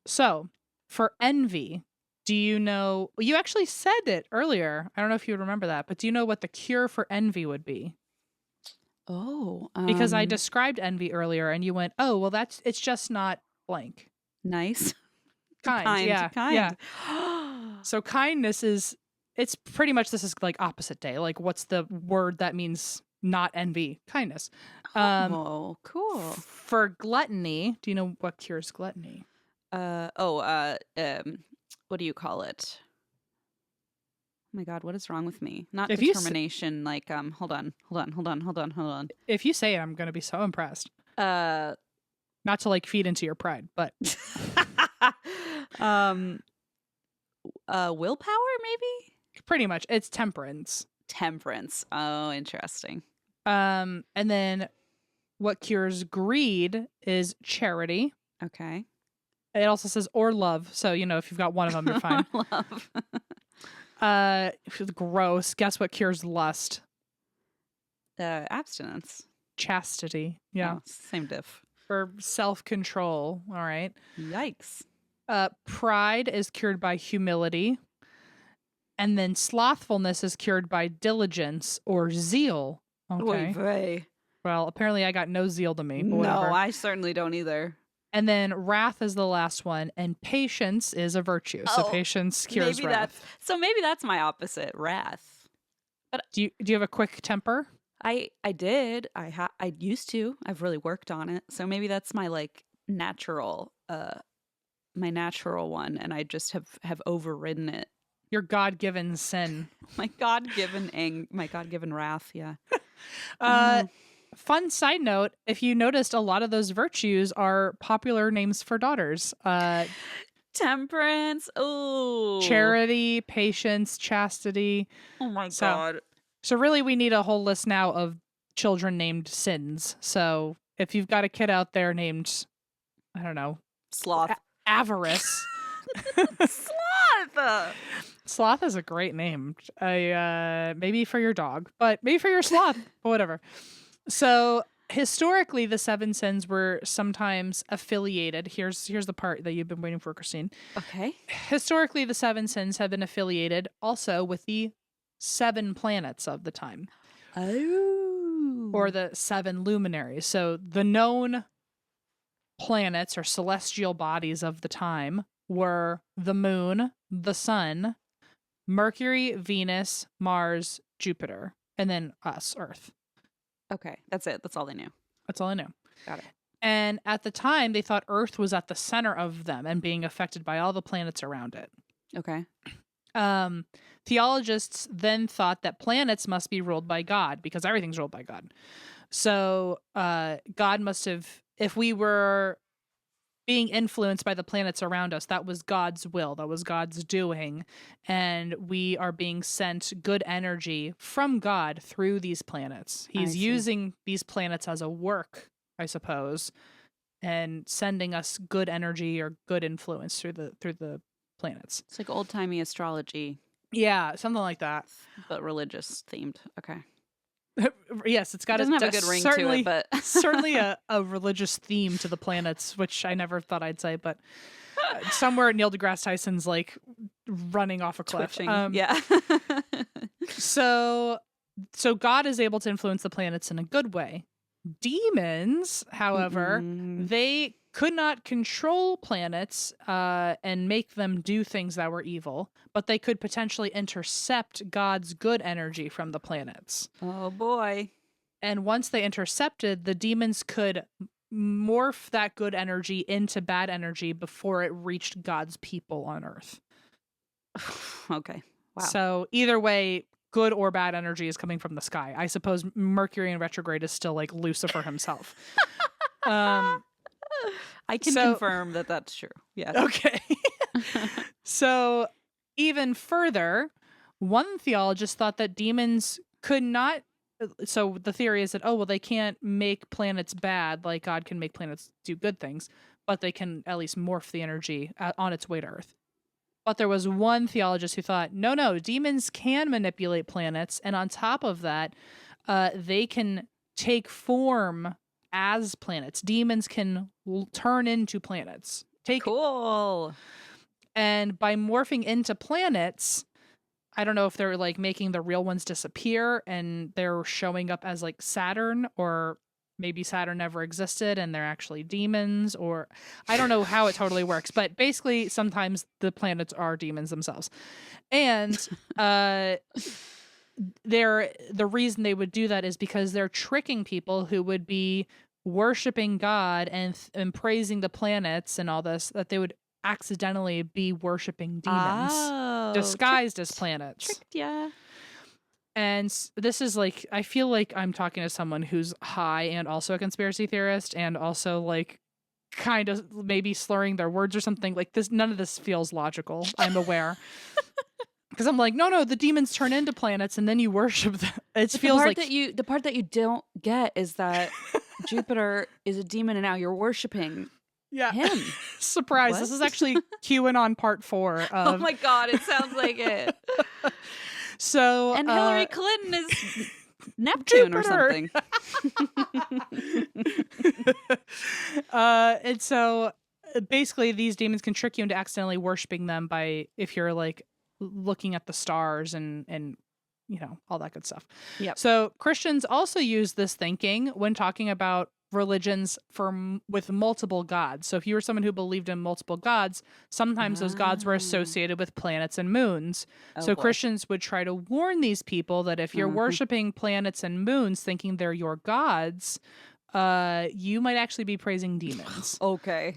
[SPEAKER 1] So, for envy, do you know? You actually said it earlier. I don't know if you remember that, but do you know what the cure for envy would be?
[SPEAKER 2] Oh,
[SPEAKER 1] because I described envy earlier, and you went, "Oh, well, it's just not blank."
[SPEAKER 2] Nice.
[SPEAKER 1] Kind. Yeah. So kindness it's pretty much, this is like opposite day. Like, what's the word that means not envy? Kindness.
[SPEAKER 2] Oh, cool.
[SPEAKER 1] For gluttony, do you know what cures gluttony?
[SPEAKER 2] What do you call it? my God, what is wrong with me? Not
[SPEAKER 1] If you
[SPEAKER 2] determination. Like, hold on.
[SPEAKER 1] if you say it, I'm going to be so impressed.
[SPEAKER 2] Uh,
[SPEAKER 1] Not to like feed into your pride, but
[SPEAKER 2] willpower, maybe?
[SPEAKER 1] pretty much it's temperance.
[SPEAKER 2] Temperance. Oh, interesting.
[SPEAKER 1] And then what cures greed is charity.
[SPEAKER 2] Okay.
[SPEAKER 1] It also says or love. So, you know, if you've got one of them, you're fine.
[SPEAKER 2] Love.
[SPEAKER 1] Gross. Guess what cures lust?
[SPEAKER 2] Abstinence.
[SPEAKER 1] Chastity. Yeah.
[SPEAKER 2] Oh, same diff.
[SPEAKER 1] For self-control. All right.
[SPEAKER 2] Yikes.
[SPEAKER 1] Pride is cured by humility. And then slothfulness is cured by diligence or zeal. Okay.
[SPEAKER 2] Oy vey.
[SPEAKER 1] Well, apparently I got no zeal to me. But
[SPEAKER 2] No,
[SPEAKER 1] whatever.
[SPEAKER 2] I certainly don't either.
[SPEAKER 1] And then wrath is the last one, and patience is a virtue. So patience cures
[SPEAKER 2] maybe
[SPEAKER 1] wrath.
[SPEAKER 2] maybe that's my opposite, wrath.
[SPEAKER 1] Do you have a quick temper?
[SPEAKER 2] I did. I used to. I've really worked on it. So maybe that's my like natural my natural one, and I just have overridden it.
[SPEAKER 1] Your God-given sin.
[SPEAKER 2] My God-given wrath, yeah.
[SPEAKER 1] Fun side note, if you noticed, a lot of those virtues are popular names for daughters.
[SPEAKER 2] Temperance, oh.
[SPEAKER 1] Charity, patience, chastity.
[SPEAKER 2] Oh my God.
[SPEAKER 1] So really we need a whole list now of children named sins. So if you've got a kid out there named, I don't know,
[SPEAKER 2] Sloth.
[SPEAKER 1] Avarice.
[SPEAKER 2] Sloth!
[SPEAKER 1] Sloth is a great name. Maybe for your dog, but maybe for your sloth, but whatever. So historically, the seven sins were sometimes affiliated. Here's the part that you've been waiting for, Christine.
[SPEAKER 2] Okay.
[SPEAKER 1] Historically, the seven sins have been affiliated also with the 7 planets of the time.
[SPEAKER 2] Oh.
[SPEAKER 1] Or the 7 luminaries. So the known planets or celestial bodies of the time were the moon, the sun, Mercury, Venus, Mars, Jupiter, and then us, Earth.
[SPEAKER 2] Okay, that's it. That's all they knew.
[SPEAKER 1] That's all I knew.
[SPEAKER 2] Got it.
[SPEAKER 1] And at the time, they thought Earth was at the center of them and being affected by all the planets around it.
[SPEAKER 2] Okay.
[SPEAKER 1] Theologists then thought that planets must be ruled by God because everything's ruled by God. So God must have, if we were being influenced by the planets around us, that was God's will, that was God's doing, and we are being sent good energy from God through these planets. He's using these planets as a work, I suppose, and sending us good energy or good influence through the planets.
[SPEAKER 2] It's like old-timey astrology.
[SPEAKER 1] Yeah, something like that.
[SPEAKER 2] But religious themed. Okay.
[SPEAKER 1] Yes, it's got
[SPEAKER 2] doesn't have a good ring to it, but
[SPEAKER 1] certainly a religious theme to the planets, which I never thought I'd say, but somewhere Neil deGrasse Tyson's like running off a cliff.
[SPEAKER 2] Yeah.
[SPEAKER 1] So God is able to influence the planets in a good way. Demons, however, they could not control planets and make them do things that were evil, but they could potentially intercept God's good energy from the planets.
[SPEAKER 2] Oh boy.
[SPEAKER 1] And once they intercepted, the demons could morph that good energy into bad energy before it reached God's people on Earth.
[SPEAKER 2] Okay. Wow.
[SPEAKER 1] So either way, good or bad energy is coming from the sky. I suppose Mercury in retrograde is still like Lucifer himself.
[SPEAKER 2] I can confirm that that's true. Yeah.
[SPEAKER 1] Okay. So even further, one theologist thought that demons could not. So the theory is that, they can't make planets bad like God can make planets do good things, but they can at least morph the energy on its way to Earth. But there was one theologist who thought, no, demons can manipulate planets. And on top of that, they can take form as planets. Demons can turn into planets.
[SPEAKER 2] Cool.
[SPEAKER 1] And by morphing into planets, I don't know if they're like making the real ones disappear and they're showing up as like Saturn, or maybe Saturn never existed and they're actually demons, or I don't know how it totally works. But basically, sometimes the planets are demons themselves. And the reason they would do that is because they're tricking people who would be worshiping God and praising the planets and all this, that they would accidentally be worshiping demons disguised as planets.
[SPEAKER 2] Tricked ya.
[SPEAKER 1] And this is like, I feel like I'm talking to someone who's high and also a conspiracy theorist and also like kind of maybe slurring their words or something. Like this, none of this feels logical. I'm aware. Because I'm like, no, the demons turn into planets and then you worship them. It feels like
[SPEAKER 2] the part that you don't get is that Jupiter is a demon and now you're worshiping him.
[SPEAKER 1] Surprise.
[SPEAKER 2] What?
[SPEAKER 1] This is actually QAnon part 4 of...
[SPEAKER 2] Oh my God, it sounds like it.
[SPEAKER 1] So
[SPEAKER 2] and Hillary Clinton is Neptune
[SPEAKER 1] Jupiter.
[SPEAKER 2] or something.
[SPEAKER 1] And so basically these demons can trick you into accidentally worshiping them by, if you're like looking at the stars and you know, all that good stuff.
[SPEAKER 2] Yep.
[SPEAKER 1] So Christians also use this thinking when talking about religions with multiple gods. So if you were someone who believed in multiple gods, sometimes those gods were associated with planets and moons. So Christians would try to warn these people that if you're worshiping planets and moons thinking they're your gods, you might actually be praising demons.
[SPEAKER 2] Okay.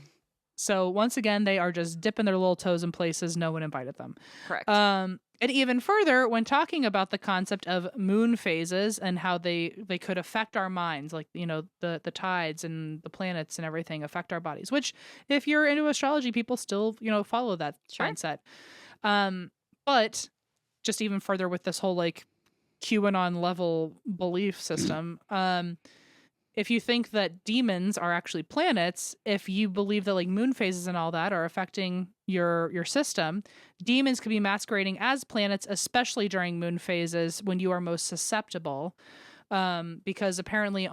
[SPEAKER 1] So once again, they are just dipping their little toes in places no one invited them.
[SPEAKER 2] Correct.
[SPEAKER 1] And even further, when talking about the concept of moon phases and how they could affect our minds, like, you know, the tides and the planets and everything affect our bodies, which if you're into astrology, people still, you know, follow that mindset. But just even further with this whole like QAnon level belief system, if you think that demons are actually planets, if you believe that like moon phases and all that are affecting your system, demons could be masquerading as planets, especially during moon phases when you are most susceptible. Because apparently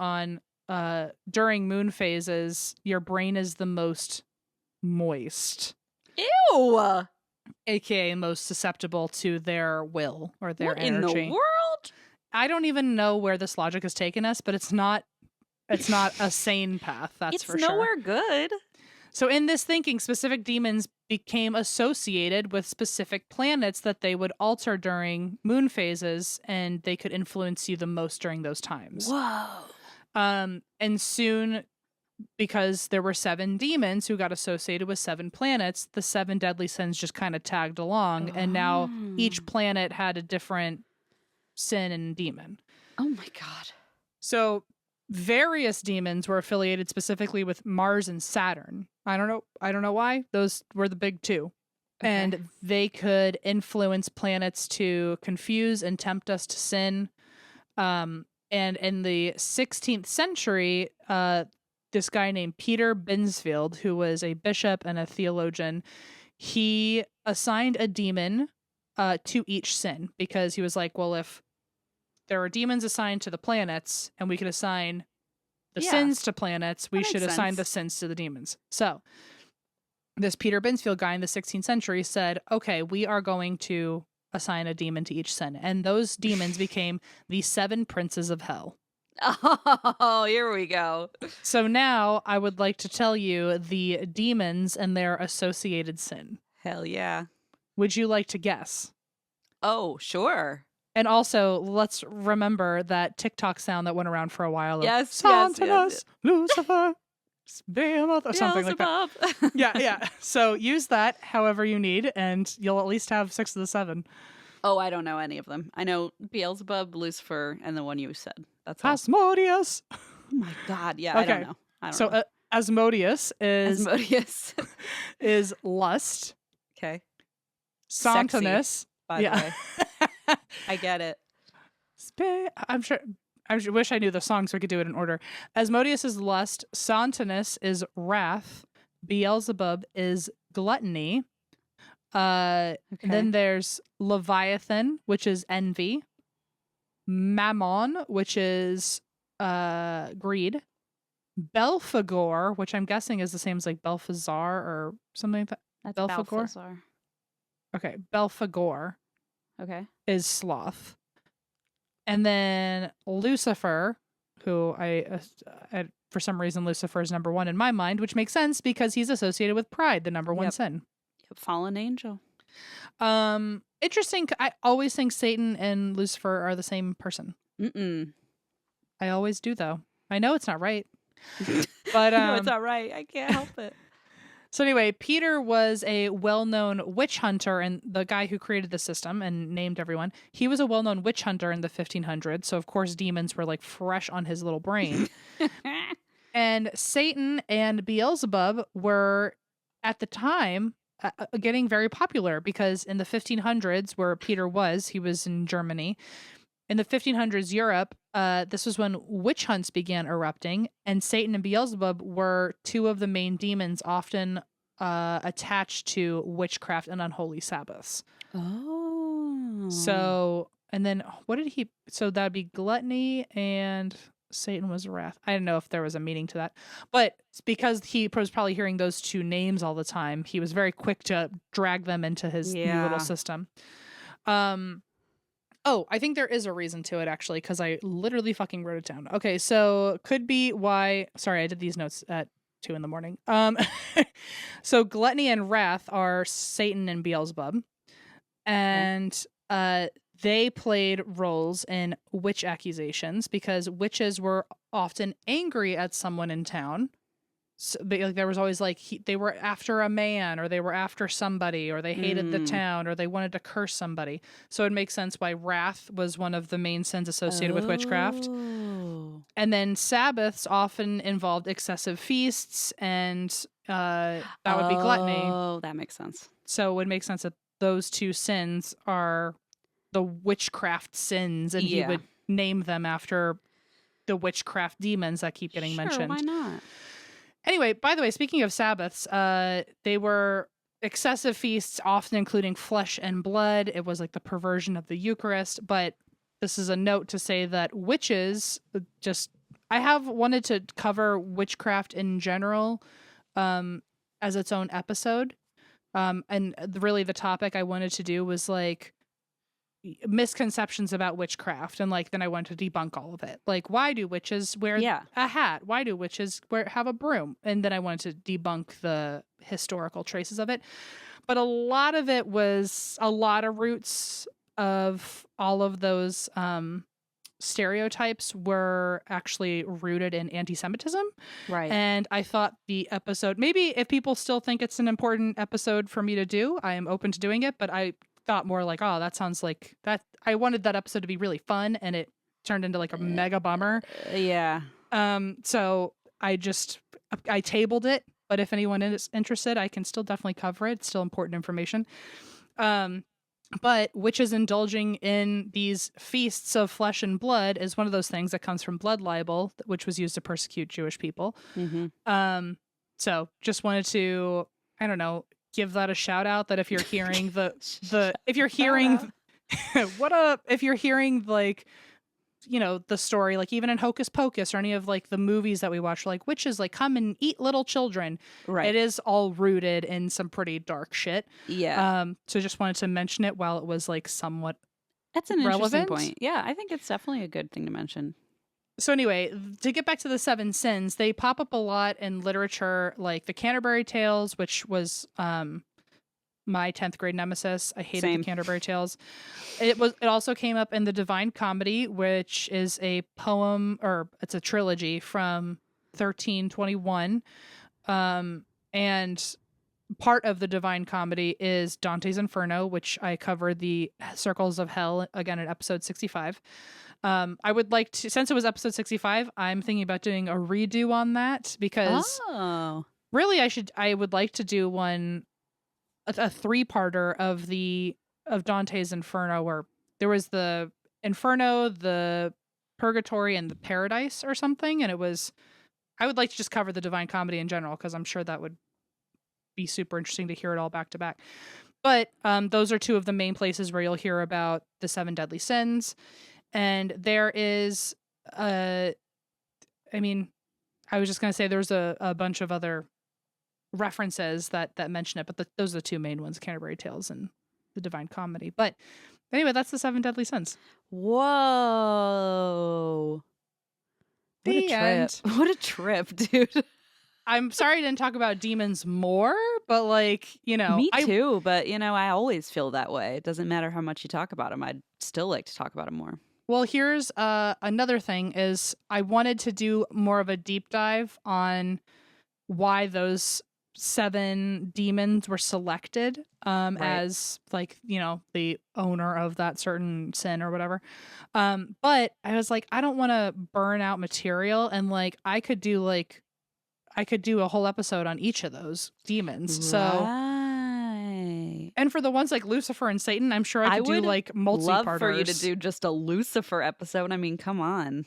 [SPEAKER 1] during moon phases, your brain is the most moist.
[SPEAKER 2] Ew!
[SPEAKER 1] AKA most susceptible to their will or their energy.
[SPEAKER 2] What in the world?
[SPEAKER 1] I don't even know where this logic has taken us, but it's not a sane path, that's for sure.
[SPEAKER 2] It's nowhere good.
[SPEAKER 1] So in this thinking, specific demons became associated with specific planets that they would alter during moon phases, and they could influence you the most during those times.
[SPEAKER 2] Whoa.
[SPEAKER 1] And soon, because there were 7 demons who got associated with 7 planets, the 7 deadly sins just kind of tagged along, and now each planet had a different sin and demon.
[SPEAKER 2] Oh my God.
[SPEAKER 1] So various demons were affiliated specifically with Mars and Saturn. I don't know why. Those were the big 2. Okay. And they could influence planets to confuse and tempt us to sin. And in the 16th century, this guy named Peter Binsfield, who was a bishop and a theologian, he assigned a demon to each sin, because he was like, well, if there are demons assigned to the planets and we could assign the sins to planets, we should assign the sins to the demons. So this Peter Binsfield guy in the 16th century said, okay, we are going to assign a demon to each sin. And those demons became the 7 princes of hell.
[SPEAKER 2] Oh, here we go.
[SPEAKER 1] So now I would like to tell you the demons and their associated sin.
[SPEAKER 2] Hell yeah.
[SPEAKER 1] Would you like to guess?
[SPEAKER 2] Oh, sure.
[SPEAKER 1] And also, let's remember that TikTok sound that went around for a while.
[SPEAKER 2] Yes,
[SPEAKER 1] Santanus, Lucifer, Behemoth, or something like that. Yeah. So use that however you need, and you'll at least have 6 of the 7.
[SPEAKER 2] Oh, I don't know any of them. I know Beelzebub, Lucifer, and the one you said. That's all.
[SPEAKER 1] Asmodeus.
[SPEAKER 2] Oh my God. Yeah,
[SPEAKER 1] okay.
[SPEAKER 2] I don't know.
[SPEAKER 1] So Asmodeus is lust.
[SPEAKER 2] Okay.
[SPEAKER 1] Santanus.
[SPEAKER 2] Sexy, by the way. I get it.
[SPEAKER 1] I'm sure. I wish I knew the song so we could do it in order. Asmodeus is lust. Santanus is wrath. Beelzebub is gluttony. Then there's Leviathan, which is envy. Mammon, which is greed. Belphegor, which I'm guessing is the same as like Belphazar or something like that.
[SPEAKER 2] That's
[SPEAKER 1] Belphegor. Okay, Belphegor.
[SPEAKER 2] Okay.
[SPEAKER 1] Is sloth. And then Lucifer, who I for some reason Lucifer is number 1 in my mind, which makes sense because he's associated with pride, the number 1 sin.
[SPEAKER 2] Yep, fallen angel.
[SPEAKER 1] Interesting. I always think Satan and Lucifer are the same person. I always do, though. I know it's not right. But
[SPEAKER 2] no, it's not right. I can't help it.
[SPEAKER 1] So anyway, Peter was a well-known witch hunter, and the guy who created the system and named everyone, he was a well-known witch hunter in the 1500s. So of course demons were like fresh on his little brain. And Satan and Beelzebub were at the time getting very popular because in the 1500s, where Peter was, he was in Germany. In the 1500s Europe, this was when witch hunts began erupting, and Satan and Beelzebub were two of the main demons often attached to witchcraft and unholy Sabbaths.
[SPEAKER 2] Oh.
[SPEAKER 1] So, and then what did he? So that'd be gluttony and Satan was wrath. I don't know if there was a meaning to that, but because he was probably hearing those two names all the time, he was very quick to drag them into his new little system. Oh, I think there is a reason to it, actually, because I literally fucking wrote it down. Okay, so could be why... Sorry, I did these notes at 2 a.m. So gluttony and wrath are Satan and Beelzebub. And they played roles in witch accusations because witches were often angry at someone in town. So, like, there was always like they were after a man, or they were after somebody, or they hated the town, or they wanted to curse somebody. So it makes sense why wrath was one of the main sins associated with witchcraft. And then Sabbaths often involved excessive feasts, and that would be gluttony.
[SPEAKER 2] Oh, that makes sense.
[SPEAKER 1] So it would make sense that those two sins are the witchcraft sins, and he would name them after the witchcraft demons that keep getting mentioned.
[SPEAKER 2] Why not?
[SPEAKER 1] Anyway, by the way, speaking of Sabbaths, they were excessive feasts, often including flesh and blood. It was like the perversion of the Eucharist. But this is a note to say that witches I have wanted to cover witchcraft in general as its own episode. And really the topic I wanted to do was like misconceptions about witchcraft, and like then I wanted to debunk all of it. Like, why do witches wear a hat? Why do witches have a broom? And then I wanted to debunk the historical traces of it. But a lot of it was a lot of roots of all of those stereotypes were actually rooted in anti-Semitism.
[SPEAKER 2] Right.
[SPEAKER 1] And I thought the episode, maybe if people still think it's an important episode for me to do, I am open to doing it, but I thought more like, oh, that sounds like that. I wanted that episode to be really fun, and it turned into like a mega bummer.
[SPEAKER 2] Yeah.
[SPEAKER 1] So I tabled it, but if anyone is interested, I can still definitely cover it. It's still important information. But witches indulging in these feasts of flesh and blood is one of those things that comes from blood libel, which was used to persecute Jewish people.
[SPEAKER 2] Mm-hmm.
[SPEAKER 1] So just wanted to, I don't know, give that a shout out, that if you're hearing if you're hearing if you're hearing like, you know, the story, like even in Hocus Pocus or any of like the movies that we watch, like witches like come and eat little children. Right. It is all rooted in some pretty dark shit.
[SPEAKER 2] Yeah.
[SPEAKER 1] So just wanted to mention it while it was like somewhat
[SPEAKER 2] That's an
[SPEAKER 1] relevant.
[SPEAKER 2] Interesting point. Yeah, I think it's definitely a good thing to mention.
[SPEAKER 1] So anyway, to get back to the 7 sins, they pop up a lot in literature, like the Canterbury Tales, which was my 10th grade nemesis. I hated the Canterbury Tales. It also came up in the Divine Comedy, which is a poem, or it's a trilogy from 1321. And part of the Divine Comedy is Dante's Inferno, which I covered the Circles of Hell again in episode 65. I would like to, since it was episode 65, I'm thinking about doing a redo on that, because really I would like to do one, a 3-parter of Dante's Inferno, where there was the Inferno, the Purgatory, and the Paradise or something. And I would like to just cover the Divine Comedy in general, because I'm sure that would be super interesting to hear it all back to back. But those are 2 of the main places where you'll hear about the 7 deadly sins. And there is, I was just going to say there's a bunch of other references that mention it, but those are the 2 main ones, Canterbury Tales and the Divine Comedy. But anyway, that's the 7 deadly sins.
[SPEAKER 2] Whoa. What a trip. What a trip, dude.
[SPEAKER 1] I'm sorry I didn't talk about demons more, but like, you know.
[SPEAKER 2] Me too, but you know, I always feel that way. It doesn't matter how much you talk about them. I'd still like to talk about them more.
[SPEAKER 1] Well, here's another thing is I wanted to do more of a deep dive on why those 7 demons were selected
[SPEAKER 2] Right.
[SPEAKER 1] as like, the owner of that certain sin or whatever. But I was like, I don't want to burn out material, and like I could do a whole episode on each of those demons. So,
[SPEAKER 2] Right.
[SPEAKER 1] and for the ones like Lucifer and Satan, I'm sure I
[SPEAKER 2] I
[SPEAKER 1] could do
[SPEAKER 2] would
[SPEAKER 1] like multi-parters.
[SPEAKER 2] love for you to do just a Lucifer episode. I mean, come on.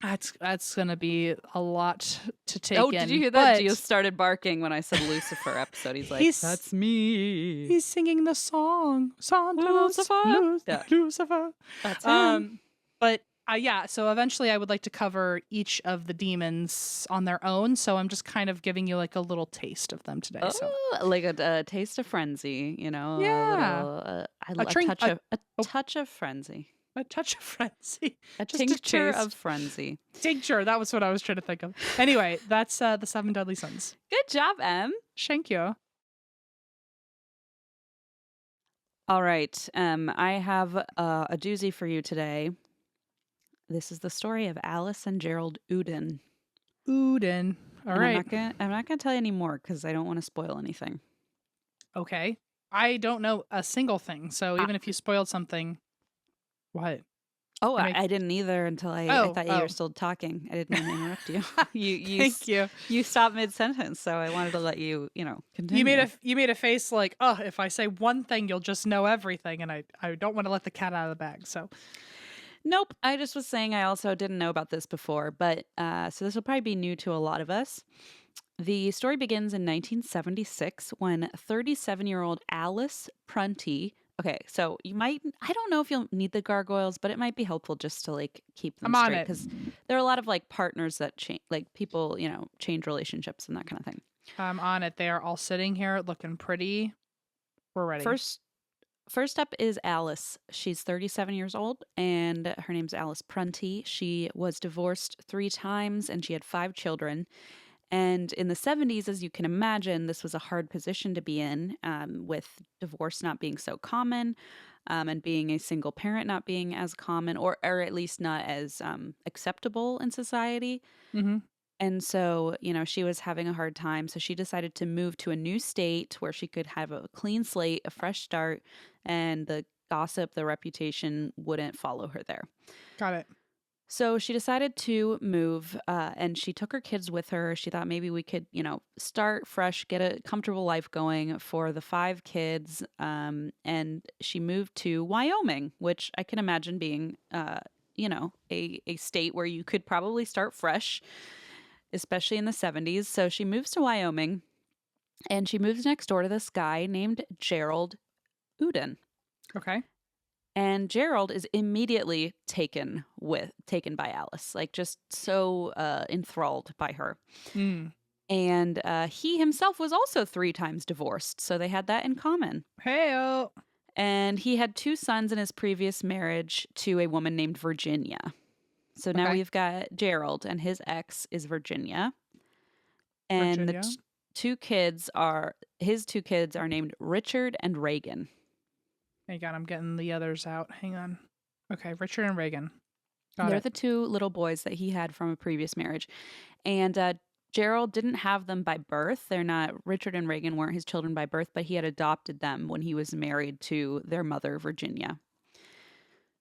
[SPEAKER 1] That's gonna be a lot to take in.
[SPEAKER 2] Oh, did you hear that?
[SPEAKER 1] But
[SPEAKER 2] Gio started barking when I said Lucifer episode. He's like,
[SPEAKER 1] He's-
[SPEAKER 2] that's me.
[SPEAKER 1] he's singing the song,
[SPEAKER 2] Lucifer. Yeah.
[SPEAKER 1] Lucifer.
[SPEAKER 2] That's him.
[SPEAKER 1] But yeah, so eventually I would like to cover each of the demons on their own. So I'm just kind of giving you like a little taste of them today. So
[SPEAKER 2] Like a taste of frenzy,
[SPEAKER 1] Yeah.
[SPEAKER 2] a little, touch of frenzy.
[SPEAKER 1] a touch of frenzy.
[SPEAKER 2] A
[SPEAKER 1] Just
[SPEAKER 2] tincture
[SPEAKER 1] taste.
[SPEAKER 2] of frenzy.
[SPEAKER 1] Tincture. That was what I was trying to think of. Anyway, that's the 7 deadly sins.
[SPEAKER 2] Good job, Em.
[SPEAKER 1] Thank you.
[SPEAKER 2] All right. I have a doozy for you today. This is the story of Alice and Gerald Uden.
[SPEAKER 1] Uden. All
[SPEAKER 2] And
[SPEAKER 1] right.
[SPEAKER 2] I'm not gonna tell you any more because I don't want to spoil anything.
[SPEAKER 1] Okay. I don't know a single thing. So even if you spoiled something, what?
[SPEAKER 2] Oh,
[SPEAKER 1] I mean-
[SPEAKER 2] I didn't either until I thought you were still talking. I didn't want to interrupt you.
[SPEAKER 1] Thank you.
[SPEAKER 2] You stopped mid sentence, so I wanted to let you, continue.
[SPEAKER 1] You made a face like, oh, if I say one thing, you'll just know everything, and I don't want to let the cat out of the bag. So
[SPEAKER 2] Nope. I just was saying I also didn't know about this before, but so this will probably be new to a lot of us. The story begins in 1976 when 37-year-old Alice Prunty. Okay, so I don't know if you'll need the gargoyles, but it might be helpful just to like keep them
[SPEAKER 1] I'm on
[SPEAKER 2] straight
[SPEAKER 1] it.
[SPEAKER 2] because there are a lot of like partners that change, like people, change relationships and that kind of thing.
[SPEAKER 1] I'm on it. They are all sitting here looking pretty. We're ready.
[SPEAKER 2] First up is Alice. She's 37 years old and her name's Alice Prunty. She was divorced 3 times and she had 5 children. And in the 70s, as you can imagine, this was a hard position to be in, with divorce not being so common, and being a single parent not being as common, or at least not as acceptable in society.
[SPEAKER 1] Mm-hmm.
[SPEAKER 2] And so, she was having a hard time. So she decided to move to a new state where she could have a clean slate, a fresh start, and the gossip, the reputation wouldn't follow her there.
[SPEAKER 1] Got it.
[SPEAKER 2] So she decided to move, and she took her kids with her. She thought maybe we could, start fresh, get a comfortable life going for the 5 kids. And she moved to Wyoming, which I can imagine being, a state where you could probably start fresh, especially in the 70s. So she moves to Wyoming, and she moves next door to this guy named Gerald Uden.
[SPEAKER 1] Okay.
[SPEAKER 2] And Gerald is immediately taken by Alice, like just so enthralled by her.
[SPEAKER 1] Mm.
[SPEAKER 2] And he himself was also 3 times divorced, so they had that in common.
[SPEAKER 1] Hey-o.
[SPEAKER 2] And he had 2 sons in his previous marriage to a woman named Virginia. So now
[SPEAKER 1] Okay.
[SPEAKER 2] we've got Gerald, and his ex is Virginia. And
[SPEAKER 1] Virginia?
[SPEAKER 2] the 2 kids are named Richard and Reagan.
[SPEAKER 1] Hang on, I'm getting the others out. Hang on. Okay, Richard and Reagan.
[SPEAKER 2] They're
[SPEAKER 1] it.
[SPEAKER 2] the 2 little boys that he had from a previous marriage. And Gerald didn't have them by birth. Richard and Reagan weren't his children by birth, but he had adopted them when he was married to their mother, Virginia.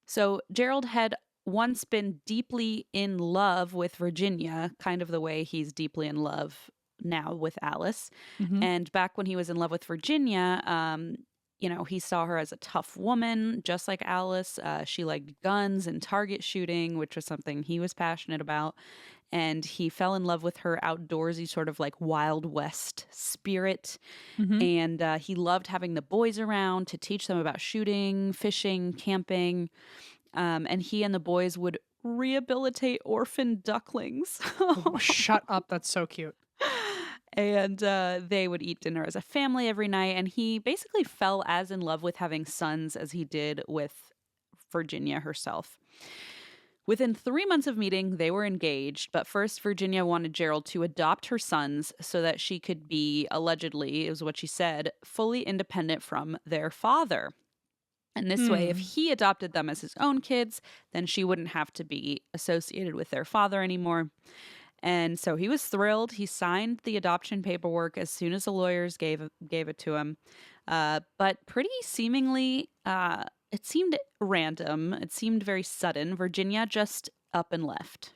[SPEAKER 2] So Gerald had once been deeply in love with Virginia, kind of the way he's deeply in love now with Alice.
[SPEAKER 1] Mhm.
[SPEAKER 2] And back when he was in love with Virginia, he saw her as a tough woman, just like Alice. She liked guns and target shooting, which was something he was passionate about. And he fell in love with her outdoorsy, sort of like Wild West spirit.
[SPEAKER 1] Mhm.
[SPEAKER 2] And he loved having the boys around to teach them about shooting, fishing, camping. And he and the boys would rehabilitate orphan ducklings.
[SPEAKER 1] Oh, shut up. That's so cute.
[SPEAKER 2] And they would eat dinner as a family every night. And he basically fell as in love with having sons as he did with Virginia herself. Within 3 months of meeting, they were engaged. But first, Virginia wanted Gerald to adopt her sons so that she could be, allegedly, it was what she said, fully independent from their father. And this way, if he adopted them as his own kids, then she wouldn't have to be associated with their father anymore. And so he was thrilled. He signed the adoption paperwork as soon as the lawyers gave it to him. But pretty seemingly, it seemed random. It seemed very sudden. Virginia just up and left.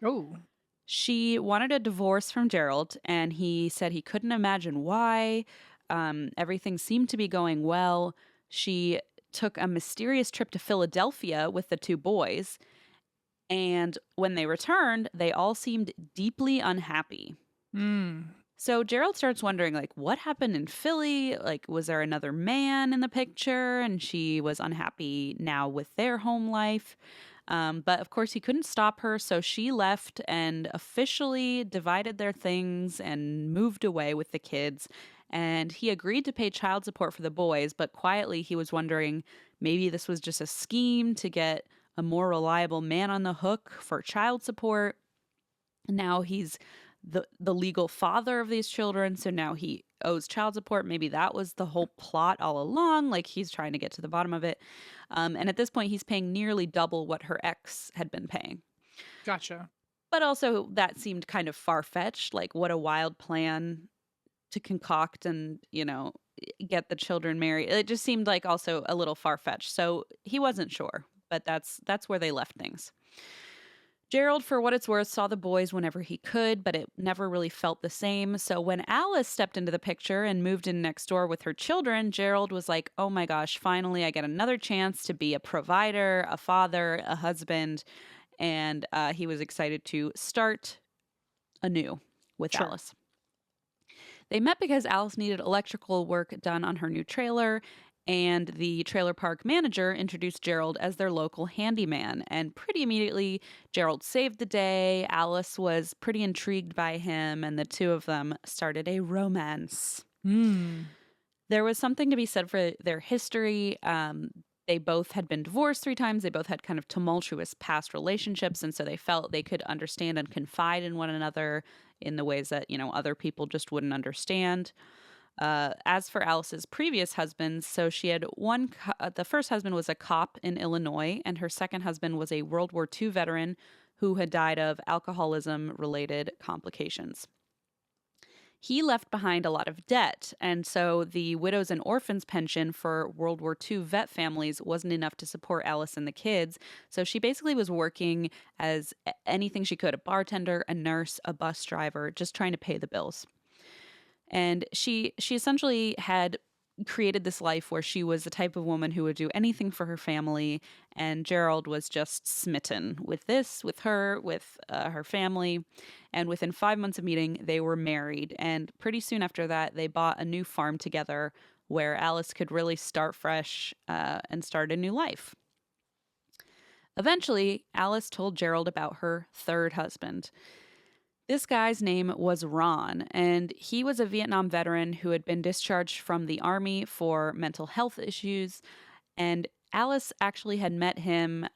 [SPEAKER 1] Oh.
[SPEAKER 2] She wanted a divorce from Gerald, and he said he couldn't imagine why. Everything seemed to be going well. She took a mysterious trip to Philadelphia with the two boys. And when they returned, they all seemed deeply unhappy. So Gerald starts wondering, like, what happened in Philly? Like, was there another man in the picture? And she was unhappy now with their home life. But of course, he couldn't stop her. So she left and officially divided their things and moved away with the kids. And he agreed to pay child support for the boys. But quietly, he was wondering maybe this was just a scheme to get a more reliable man on the hook for child support. Now he's the legal father of these children, so now he owes child support. Maybe that was the whole plot all along, like he's trying to get to the bottom of it. And at this point, he's paying nearly double what her ex had been paying.
[SPEAKER 1] Gotcha.
[SPEAKER 2] But also that seemed kind of far-fetched, like what a wild plan to concoct and, get the children married. It just seemed like also a little far-fetched. So he wasn't sure. But that's where they left things. Gerald, for what it's worth, saw the boys whenever he could, but it never really felt the same. So when Alice stepped into the picture and moved in next door with her children, Gerald was like, oh my gosh, finally I get another chance to be a provider, a father, a husband. And he was excited to start anew with Alice. They met because Alice needed electrical work done on her new trailer. And the trailer park manager introduced Gerald as their local handyman. And pretty immediately, Gerald saved the day. Alice was pretty intrigued by him, and the two of them started a romance. There was something to be said for their history. They both had been divorced 3 times. They both had kind of tumultuous past relationships. And so they felt they could understand and confide in one another in the ways that, other people just wouldn't understand. As for Alice's previous husbands, so she had the first husband was a cop in Illinois, and her second husband was a World War II veteran who had died of alcoholism-related complications. He left behind a lot of debt, and so the widows and orphans pension for World War II vet families wasn't enough to support Alice and the kids, so she basically was working as anything she could, a bartender, a nurse, a bus driver, just trying to pay the bills. And she essentially had created this life where she was the type of woman who would do anything for her family. And Gerald was just smitten with this, with her, with her family. And within 5 months of meeting, they were married. And pretty soon after that, they bought a new farm together where Alice could really start fresh and start a new life. Eventually, Alice told Gerald about her third husband. This guy's name was Ron, and he was a Vietnam veteran who had been discharged from the Army for mental health issues. And Alice actually had met him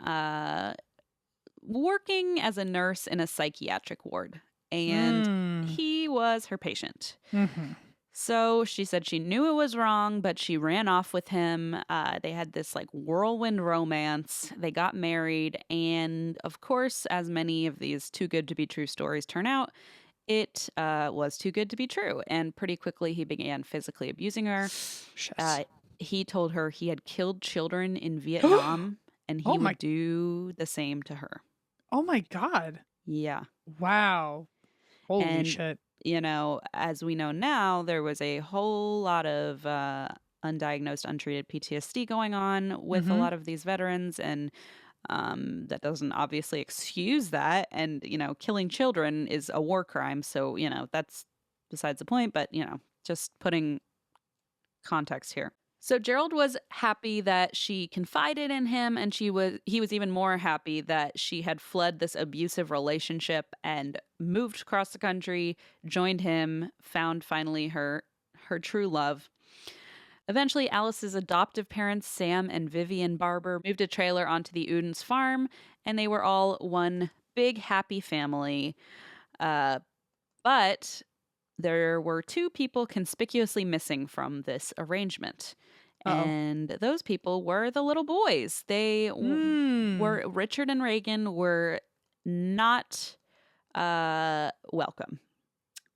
[SPEAKER 2] working as a nurse in a psychiatric ward, and he was her patient. So she said she knew it was wrong, but she ran off with him. They had this like whirlwind romance. They got married. And of course, as many of these too good to be true stories turn out, it was too good to be true. And pretty quickly, he began physically abusing her. He told her he had killed children in Vietnam and he would do the same to her.
[SPEAKER 1] Oh my God.
[SPEAKER 2] Yeah.
[SPEAKER 1] Wow. Holy shit.
[SPEAKER 2] As we know now, there was a whole lot of undiagnosed, untreated PTSD going on with a lot of these veterans. And that doesn't obviously excuse that. And, killing children is a war crime. So, that's besides the point. But, just putting context here. So Gerald was happy that she confided in him, and he was even more happy that she had fled this abusive relationship and moved across the country, joined him, found finally her true love. Eventually, Alice's adoptive parents, Sam and Vivian Barber, moved a trailer onto the Uden's farm, and they were all one big happy family. But there were 2 people conspicuously missing from this arrangement. And those people were the little boys. They were, Richard and Reagan were not welcome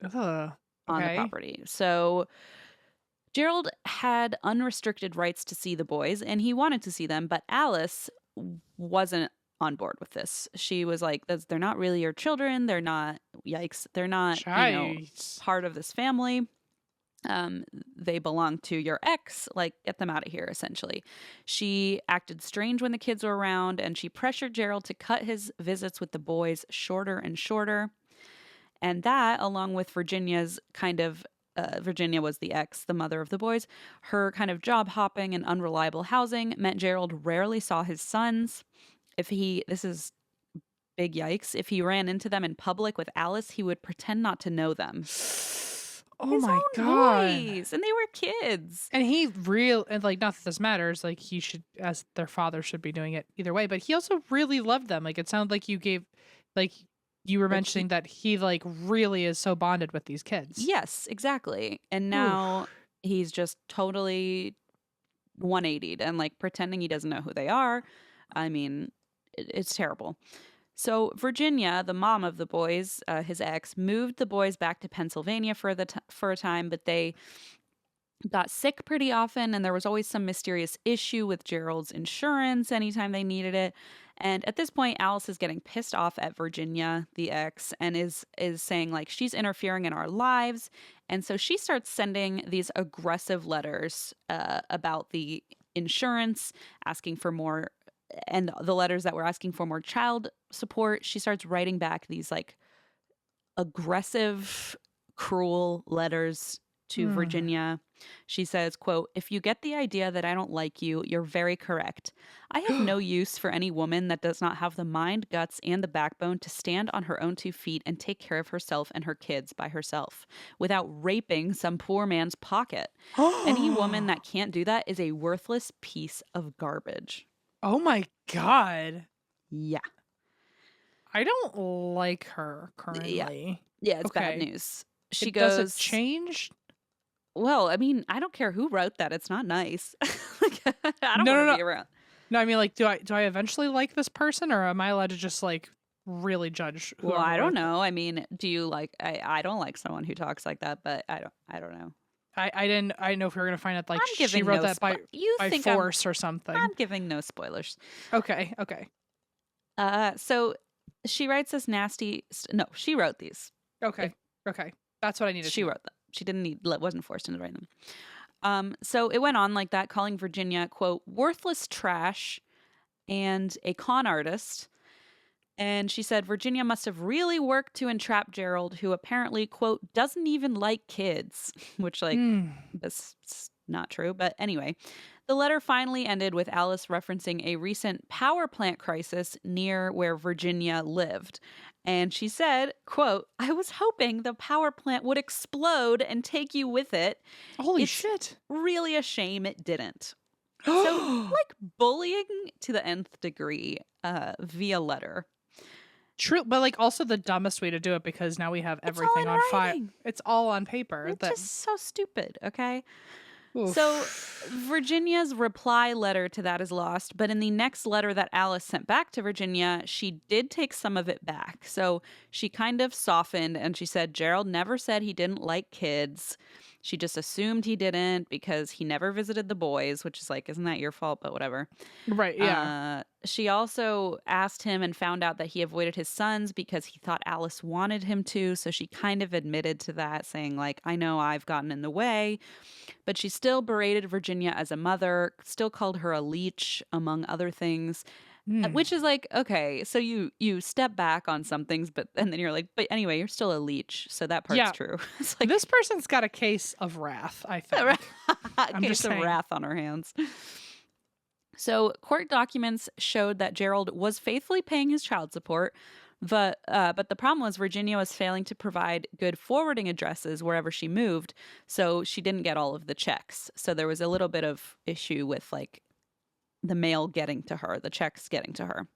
[SPEAKER 1] Ugh.
[SPEAKER 2] on the
[SPEAKER 1] Okay.
[SPEAKER 2] property. So Gerald had unrestricted rights to see the boys, and he wanted to see them, but Alice wasn't on board with this. She was like, they're not really your children. They're not, yikes, they're not,
[SPEAKER 1] Jeez.
[SPEAKER 2] part of this family. They belong to your ex, like, get them out of here, essentially. She acted strange when the kids were around, and she pressured Gerald to cut his visits with the boys shorter and shorter. And that, along with Virginia's kind of Virginia was the ex, the mother of the boys. Her kind of job hopping and unreliable housing meant Gerald rarely saw his sons. This is big yikes, if he ran into them in public with Alice, he would pretend not to know them.
[SPEAKER 1] Oh
[SPEAKER 2] His
[SPEAKER 1] my
[SPEAKER 2] own
[SPEAKER 1] God.
[SPEAKER 2] boys, and they were kids.
[SPEAKER 1] And and like, not that this matters, like he should, as their father, should be doing it either way, but he also really loved them. Like, it sounded like you were
[SPEAKER 2] Like,
[SPEAKER 1] mentioning that he like really is so bonded with these kids.
[SPEAKER 2] Yes, exactly. And now he's just totally 180'd and like pretending he doesn't know who they are. I mean, it's terrible. So Virginia, the mom of the boys, his ex, moved the boys back to Pennsylvania for a time, but they got sick pretty often, and there was always some mysterious issue with Gerald's insurance anytime they needed it. And at this point, Alice is getting pissed off at Virginia, the ex, and is saying like she's interfering in our lives. And so she starts sending these aggressive letters about the insurance, asking for more, and the letters that were asking for more child support. She starts writing back these like aggressive, cruel letters to Virginia. She says, quote, "If you get the idea that I don't like you, you're very correct. I have no use for any woman that does not have the mind, guts, and the backbone to stand on her own 2 feet and take care of herself and her kids by herself without raping some poor man's pocket. Any woman that can't do that is a worthless piece of garbage."
[SPEAKER 1] Oh my God.
[SPEAKER 2] Yeah.
[SPEAKER 1] I don't like her currently.
[SPEAKER 2] Yeah, it's bad
[SPEAKER 1] Okay.
[SPEAKER 2] news. She
[SPEAKER 1] Does
[SPEAKER 2] goes,
[SPEAKER 1] it change?
[SPEAKER 2] well, I mean, I don't care who wrote that. It's not nice. Like, I don't
[SPEAKER 1] No,
[SPEAKER 2] want to
[SPEAKER 1] no,
[SPEAKER 2] be around.
[SPEAKER 1] No, I mean, like, do I eventually like this person, or am I allowed to just like really judge?
[SPEAKER 2] Well,
[SPEAKER 1] whoever
[SPEAKER 2] I don't
[SPEAKER 1] wrote
[SPEAKER 2] know. I mean, do you like? I don't like someone who talks like that, but I don't know.
[SPEAKER 1] I didn't know if we were gonna find out like
[SPEAKER 2] I'm
[SPEAKER 1] she
[SPEAKER 2] giving
[SPEAKER 1] wrote
[SPEAKER 2] no
[SPEAKER 1] that by
[SPEAKER 2] you
[SPEAKER 1] by
[SPEAKER 2] think
[SPEAKER 1] force or something.
[SPEAKER 2] I'm giving no spoilers.
[SPEAKER 1] Okay.
[SPEAKER 2] So she writes this nasty. No, she wrote these.
[SPEAKER 1] Okay. That's what I needed.
[SPEAKER 2] She wrote them. She wasn't forced into writing them. So it went on like that, calling Virginia, quote, "worthless trash" and a con artist. And she said Virginia must have really worked to entrap Gerald, who apparently, quote, "doesn't even like kids," which, like, that's not true. But anyway, the letter finally ended with Alice referencing a recent power plant crisis near where Virginia lived. And she said, quote, "I was hoping the power plant would explode and take you with it.
[SPEAKER 1] Holy
[SPEAKER 2] It's
[SPEAKER 1] shit.
[SPEAKER 2] really a shame it didn't." So, like, bullying to the nth degree via letter.
[SPEAKER 1] True, but like also the dumbest way to do it, because now we have
[SPEAKER 2] It's all
[SPEAKER 1] everything
[SPEAKER 2] in
[SPEAKER 1] on file.
[SPEAKER 2] writing.
[SPEAKER 1] It's all on paper.
[SPEAKER 2] It's just so stupid, okay?
[SPEAKER 1] Oof.
[SPEAKER 2] So Virginia's reply letter to that is lost, but in the next letter that Alice sent back to Virginia, she did take some of it back. So she kind of softened and she said Gerald never said he didn't like kids. She just assumed he didn't because he never visited the boys, which is like, isn't that your fault? But whatever.
[SPEAKER 1] Right, yeah.
[SPEAKER 2] She also asked him and found out that he avoided his sons because he thought Alice wanted him to. So she kind of admitted to that, saying like, I know I've gotten in the way. But she still berated Virginia as a mother, still called her a leech, among other things. Which is like, okay, so you step back on some things, and then you're like, but anyway, you're still a leech, so that part's true. It's like,
[SPEAKER 1] this person's got a case of wrath, I think.
[SPEAKER 2] I'm just some wrath on her hands. So court documents showed that Gerald was faithfully paying his child support, but the problem was Virginia was failing to provide good forwarding addresses wherever she moved, so she didn't get all of the checks. So there was a little bit of issue with like the mail getting to her, the checks getting to her.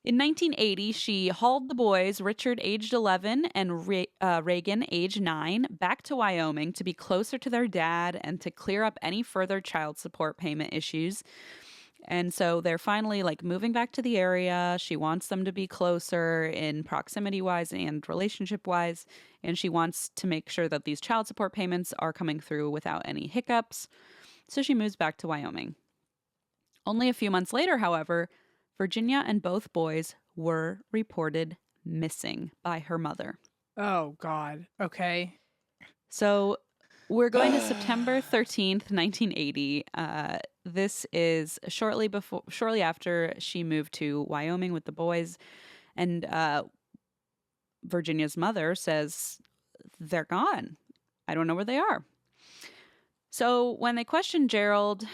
[SPEAKER 2] In 1980, she hauled the boys, Richard, aged 11, and Reagan, aged 9, back to Wyoming to be closer to their dad and to clear up any further child support payment issues. And so they're finally like moving back to the area. She wants them to be closer in proximity wise and relationship wise. And she wants to make sure that these child support payments are coming through without any hiccups. So she moves back to Wyoming. Only a few months later, however, Virginia and both boys were reported missing by her mother.
[SPEAKER 1] Oh, God. Okay.
[SPEAKER 2] So we're going to September 13th, 1980. This is shortly after she moved to Wyoming with the boys. And Virginia's mother says, they're gone. I don't know where they are. So when they questioned Gerald,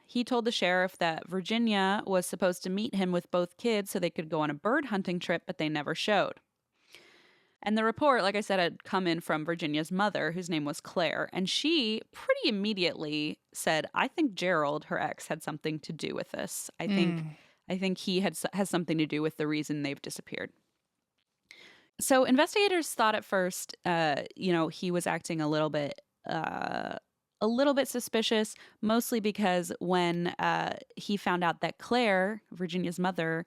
[SPEAKER 2] he told the sheriff that Virginia was supposed to meet him with both kids so they could go on a bird hunting trip, but they never showed. And the report, like I said, had come in from Virginia's mother, whose name was Claire. And she pretty immediately said, I think Gerald, her ex, had something to do with this. I think he has something to do with the reason they've disappeared. So investigators thought at first, he was acting a little bit suspicious, mostly because when he found out that Claire, Virginia's mother,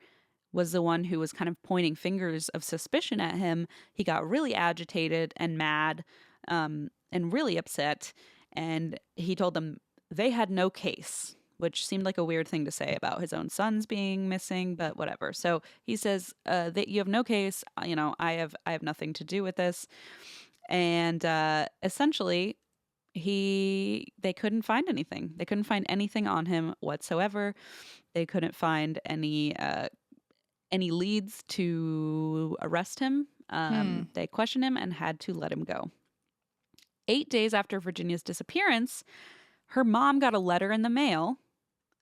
[SPEAKER 2] was the one who was kind of pointing fingers of suspicion at him, he got really agitated and mad and really upset. And he told them they had no case, which seemed like a weird thing to say about his own sons being missing, but whatever. So he says that you have no case. I have nothing to do with this. And essentially, they couldn't find anything. They couldn't find anything on him whatsoever. They couldn't find any leads to arrest him. They questioned him and had to let him go. 8 days after Virginia's disappearance, her mom got a letter in the mail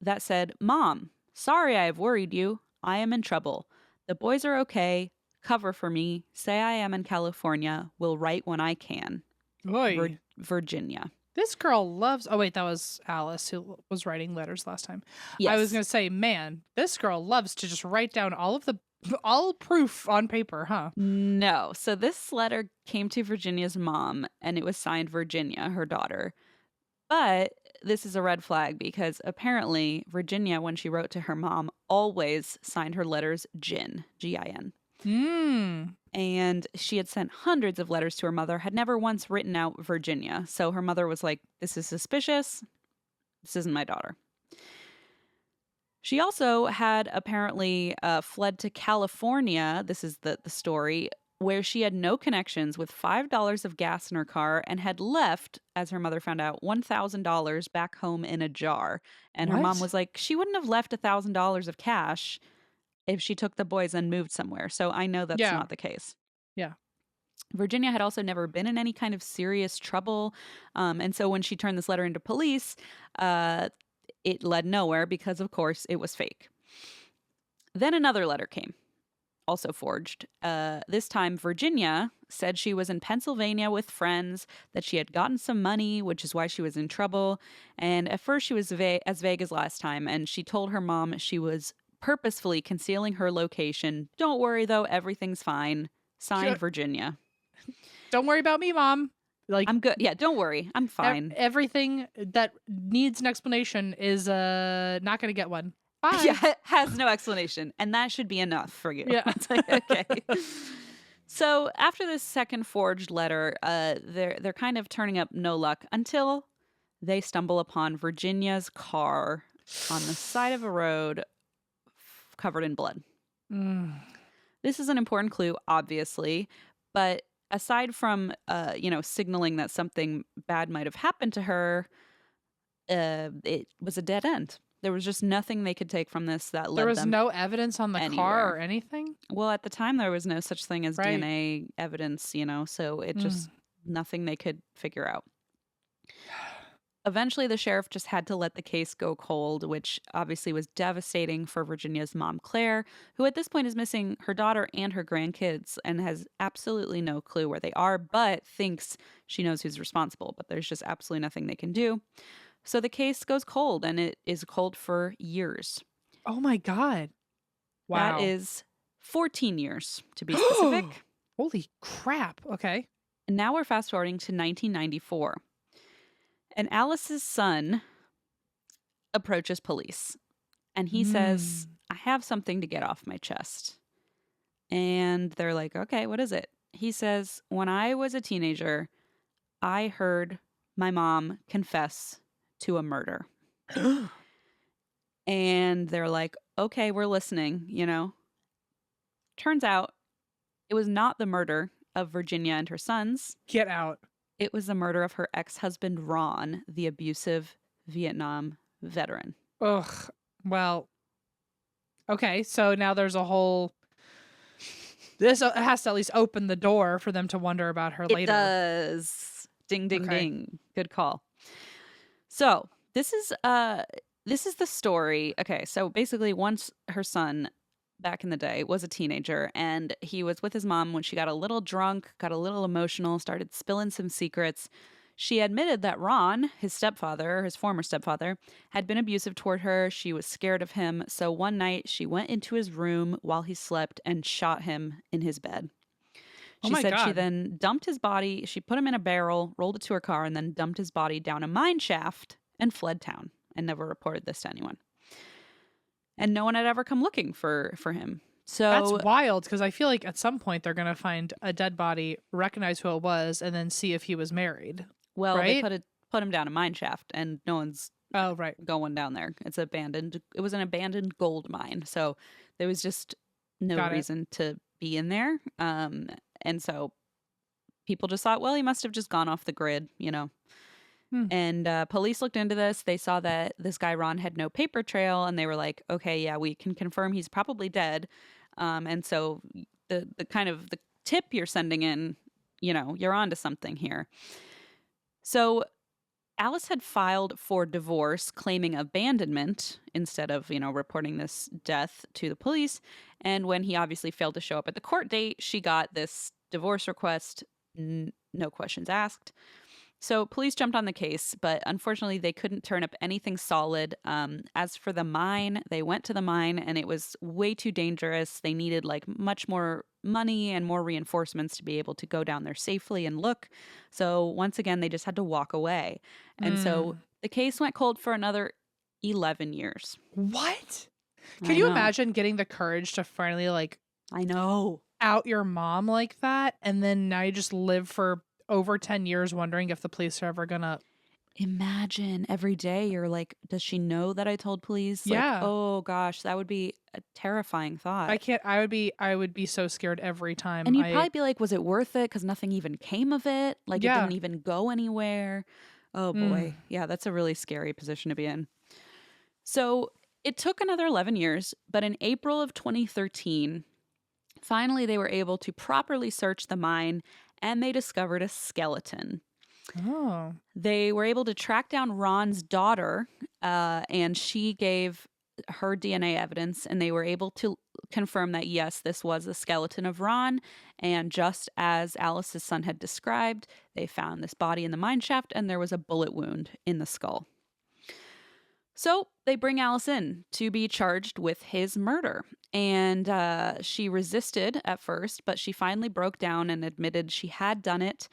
[SPEAKER 2] that said, "Mom, sorry I have worried you. I am in trouble. The boys are okay. Cover for me. Say I am in California. Will write when I can.
[SPEAKER 1] Oy.
[SPEAKER 2] Virginia."
[SPEAKER 1] This girl loves... Oh, wait, that was Alice who was writing letters last time.
[SPEAKER 2] Yes.
[SPEAKER 1] I was going to say, man, this girl loves to just write down all proof on paper, huh?
[SPEAKER 2] No. So this letter came to Virginia's mom, and it was signed Virginia, her daughter. But this is a red flag because apparently Virginia, when she wrote to her mom, always signed her letters Gin, Gin. And she had sent hundreds of letters to her mother, had never once written out Virginia. So her mother was like, this is suspicious. This isn't my daughter. She also had apparently fled to California. This is the story, where she had no connections with $5 of gas in her car and had left, as her mother found out, $1,000 back home in a jar. And her mom was like, she wouldn't have left $1,000 of cash if she took the boys and moved somewhere. So I know that's not the case.
[SPEAKER 1] Yeah.
[SPEAKER 2] Virginia had also never been in any kind of serious trouble. And so when she turned this letter into police, it led nowhere because, of course, it was fake. Then another letter came, also forged. This time, Virginia said she was in Pennsylvania with friends, that she had gotten some money, which is why she was in trouble. And at first, she was as vague as last time. And she told her mom she was purposefully concealing her location. Don't worry, though. Everything's fine. Signed, Virginia.
[SPEAKER 1] Don't worry about me, Mom. Like,
[SPEAKER 2] I'm good. Yeah, don't worry. I'm fine.
[SPEAKER 1] Everything that needs an explanation is not going to get one. Bye.
[SPEAKER 2] Yeah, it has no explanation. And that should be enough for you.
[SPEAKER 1] Yeah.
[SPEAKER 2] It's like, okay. So after this second forged letter, they're kind of turning up no luck until they stumble upon Virginia's car on the side of a road covered in blood. This is an important clue, obviously, but aside from, signaling that something bad might have happened to her, it was a dead end. There was just nothing they could take from this that led them
[SPEAKER 1] There was no evidence on the car or anything?
[SPEAKER 2] Well, at the time, there was no such thing as DNA evidence, so it just, nothing they could figure out. Eventually, the sheriff just had to let the case go cold, which obviously was devastating for Virginia's mom, Claire, who at this point is missing her daughter and her grandkids and has absolutely no clue where they are, but thinks she knows who's responsible. But there's just absolutely nothing they can do. So the case goes cold, and it is cold for years.
[SPEAKER 1] Oh, my God. Wow.
[SPEAKER 2] That is 14 years, to be specific.
[SPEAKER 1] Holy crap. Okay.
[SPEAKER 2] And now we're fast forwarding to 1994. And Alice's son approaches police. And he says,
[SPEAKER 1] Mm.
[SPEAKER 2] I have something to get off my chest. And they're like, okay, what is it? He says, when I was a teenager, I heard my mom confess to a murder. And they're like, okay, we're listening, you know? Turns out it was not the murder of Virginia and her sons.
[SPEAKER 1] Get out.
[SPEAKER 2] It was the murder of her ex-husband, Ron, the abusive Vietnam veteran.
[SPEAKER 1] Ugh. Well, okay. So now there's a whole. This has to at least open the door for them to wonder about her
[SPEAKER 2] It
[SPEAKER 1] later.
[SPEAKER 2] does. Ding, ding,
[SPEAKER 1] Okay.
[SPEAKER 2] ding. Good call. So this is the story. Okay, so basically once her son back in the day was a teenager and he was with his mom when she got a little drunk, got a little emotional, started spilling some secrets. She admitted that Ron, his stepfather, his former stepfather, had been abusive toward her. She was scared of him. So one night she went into his room while he slept and shot him in his bed.
[SPEAKER 1] Oh
[SPEAKER 2] She
[SPEAKER 1] my
[SPEAKER 2] said she
[SPEAKER 1] God.
[SPEAKER 2] then dumped his body. She put him in a barrel, rolled it to her car, and then dumped his body down a mine shaft and fled town and never reported this to anyone. And no one had ever come looking for him. So
[SPEAKER 1] That's wild because I feel like at some point they're going to find a dead body, recognize who it was, and then see if he was married.
[SPEAKER 2] well, they
[SPEAKER 1] right?
[SPEAKER 2] put him down a mine shaft, and no one's
[SPEAKER 1] Oh, right.
[SPEAKER 2] going down there. It's abandoned. It was an abandoned gold mine, so there was just no
[SPEAKER 1] Got it.
[SPEAKER 2] reason to be in there. And so people just thought, well, he must have just gone off the grid, you know.
[SPEAKER 1] Hmm.
[SPEAKER 2] And police looked into this. They saw that this guy Ron had no paper trail, and they were like, okay, yeah, we can confirm he's probably dead. And so the kind of the tip you're sending in, you know, you're onto something here. So Alice had filed for divorce, claiming abandonment instead of, you know, reporting this death to the police. And when he obviously failed to show up at the court date, she got this divorce request, no questions asked. So police jumped on the case, but unfortunately they couldn't turn up anything solid. As for the mine, they went to the mine and it was way too dangerous. They needed like much more money and more reinforcements to be able to go down there safely and look. So once again, they just had to walk away. And so the case went cold for another 11 years.
[SPEAKER 1] What?
[SPEAKER 2] I
[SPEAKER 1] Can you
[SPEAKER 2] know.
[SPEAKER 1] imagine getting the courage to finally like
[SPEAKER 2] I know.
[SPEAKER 1] out your mom like that, and then now you just live for over 10 years wondering if the police are ever gonna.
[SPEAKER 2] Imagine every day you're like, does she know that I told police? Like,
[SPEAKER 1] Yeah.
[SPEAKER 2] oh gosh, that would be a terrifying thought.
[SPEAKER 1] I can't. I would be so scared every time.
[SPEAKER 2] And you'd probably be like, was it worth it? Because nothing even came of it. Like it
[SPEAKER 1] Yeah.
[SPEAKER 2] didn't even go anywhere. Oh boy. Yeah, that's a really scary position to be in. So it took another 11 years, but in April of 2013, finally they were able to properly search the mine and they discovered a skeleton.
[SPEAKER 1] Oh.
[SPEAKER 2] They were able to track down Ron's daughter, and she gave her DNA evidence, and they were able to confirm that, yes, this was the skeleton of Ron. And just as Alice's son had described, they found this body in the mine shaft, and there was a bullet wound in the skull. So they bring Alice in to be charged with his murder. And she resisted at first, but she finally broke down and admitted she had done it.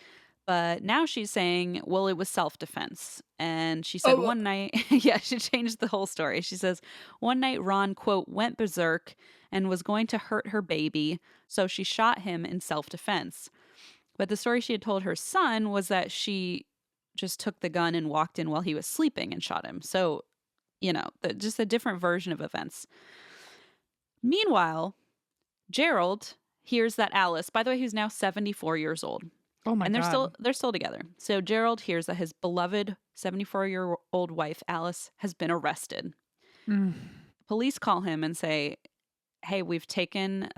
[SPEAKER 2] But now she's saying, well, it was self-defense. And she said one night, yeah, she changed the whole story. She says, one night Ron, quote, went berserk and was going to hurt her baby. So she shot him in self-defense. But the story she had told her son was that she just took the gun and walked in while he was sleeping and shot him. So, you know, just a different version of events. Meanwhile, Gerald hears that Alice, by the way, who's now 74 years old,
[SPEAKER 1] Oh my
[SPEAKER 2] and
[SPEAKER 1] God.
[SPEAKER 2] they're still together. So Gerald hears that his beloved 74-year-old wife Alice has been arrested. Police call him and say, "Hey, we've taken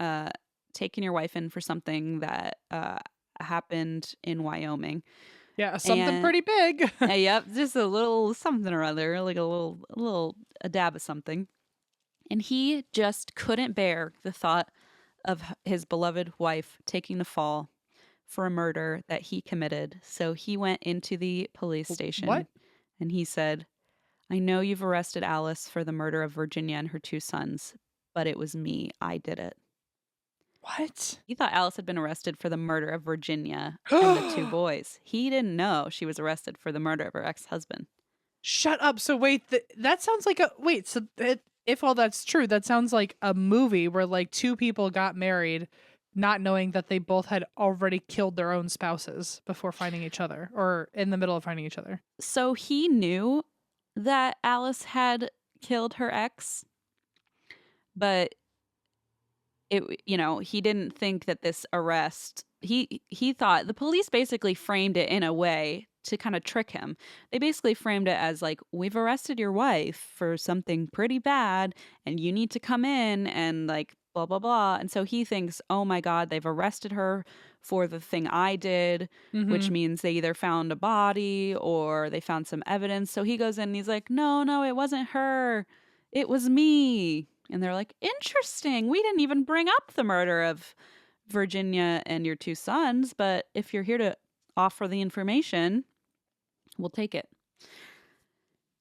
[SPEAKER 2] your wife in for something that happened in Wyoming."
[SPEAKER 1] Yeah, something
[SPEAKER 2] And-
[SPEAKER 1] pretty big.
[SPEAKER 2] Yep, just a little something or other, like a dab of something. And he just couldn't bear the thought of his beloved wife taking the fall for a murder that he committed. So he went into the police station
[SPEAKER 1] What?
[SPEAKER 2] and he said, "I know you've arrested Alice for the murder of Virginia and her two sons, but it was me. I did it."
[SPEAKER 1] What?
[SPEAKER 2] He thought Alice had been arrested for the murder of Virginia and the two boys. He didn't know she was arrested for the murder of her ex-husband.
[SPEAKER 1] Shut up. So wait, that sounds like a wait. So if all that's true, that sounds like a movie where like two people got married not knowing that they both had already killed their own spouses before finding each other or in the middle of finding each other.
[SPEAKER 2] So he knew that Alice had killed her ex, but he didn't think that this arrest, he thought the police basically framed it in a way to kind of trick him. They basically framed it as like, we've arrested your wife for something pretty bad and you need to come in and like blah blah blah. And so he thinks, oh my god, they've arrested her for the thing I did, which means they either found a body or they found some evidence. So he goes in and he's like, no, it wasn't her, it was me. And they're like, interesting. We didn't even bring up the murder of Virginia and your two sons, but if you're here to offer the information, we'll take it.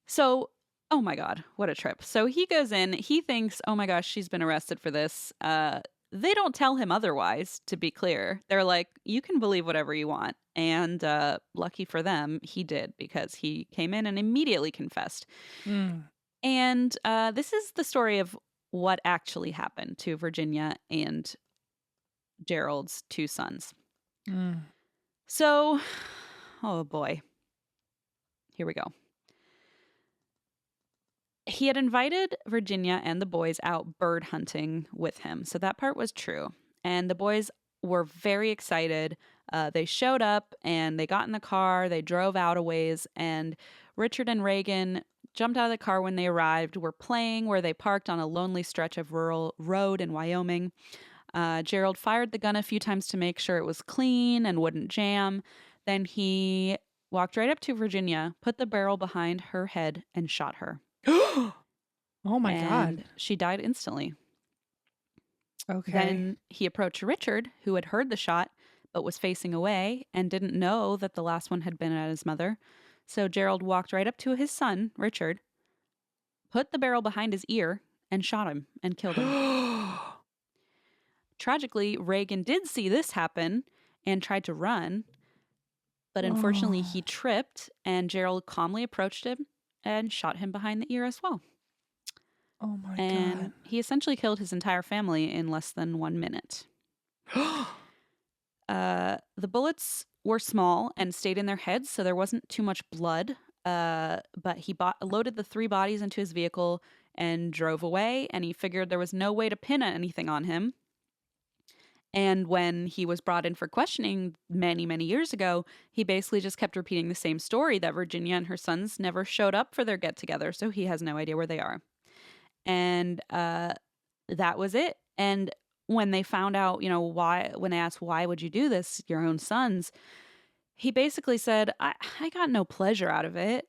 [SPEAKER 2] So, oh my God, what a trip. So he goes in, he thinks, oh my gosh, she's been arrested for this. They don't tell him otherwise, to be clear. They're like, you can believe whatever you want. And lucky for them, he did, because he came in and immediately confessed. And this is the story of what actually happened to Virginia and Gerald's two sons. So, oh boy. Here we go. He had invited Virginia and the boys out bird hunting with him. So that part was true. And the boys were very excited. They showed up and they got in the car. They drove out a ways. And Richard and Reagan jumped out of the car when they arrived, were playing where they parked on a lonely stretch of rural road in Wyoming. Gerald fired the gun a few times to make sure it was clean and wouldn't jam. Then he walked right up to Virginia, put the barrel behind her head, and shot her.
[SPEAKER 1] Oh my God.
[SPEAKER 2] She died instantly.
[SPEAKER 1] Okay.
[SPEAKER 2] Then he approached Richard, who had heard the shot but was facing away and didn't know that the last one had been at his mother. So Gerald walked right up to his son, Richard, put the barrel behind his ear, and shot him and killed him. Tragically, Reagan did see this happen and tried to run, but unfortunately he tripped, and Gerald calmly approached him and shot him behind the ear as well.
[SPEAKER 1] Oh my
[SPEAKER 2] And
[SPEAKER 1] God.
[SPEAKER 2] he essentially killed his entire family in less than 1 minute. The bullets were small and stayed in their heads, so there wasn't too much blood. But he loaded the 3 bodies into his vehicle and drove away, and he figured there was no way to pin anything on him. And when he was brought in for questioning many, many years ago, he basically just kept repeating the same story, that Virginia and her sons never showed up for their get-together, so he has no idea where they are. And that was it. And when they found out, why, when they asked, why would you do this, your own sons, he basically said, I got no pleasure out of it.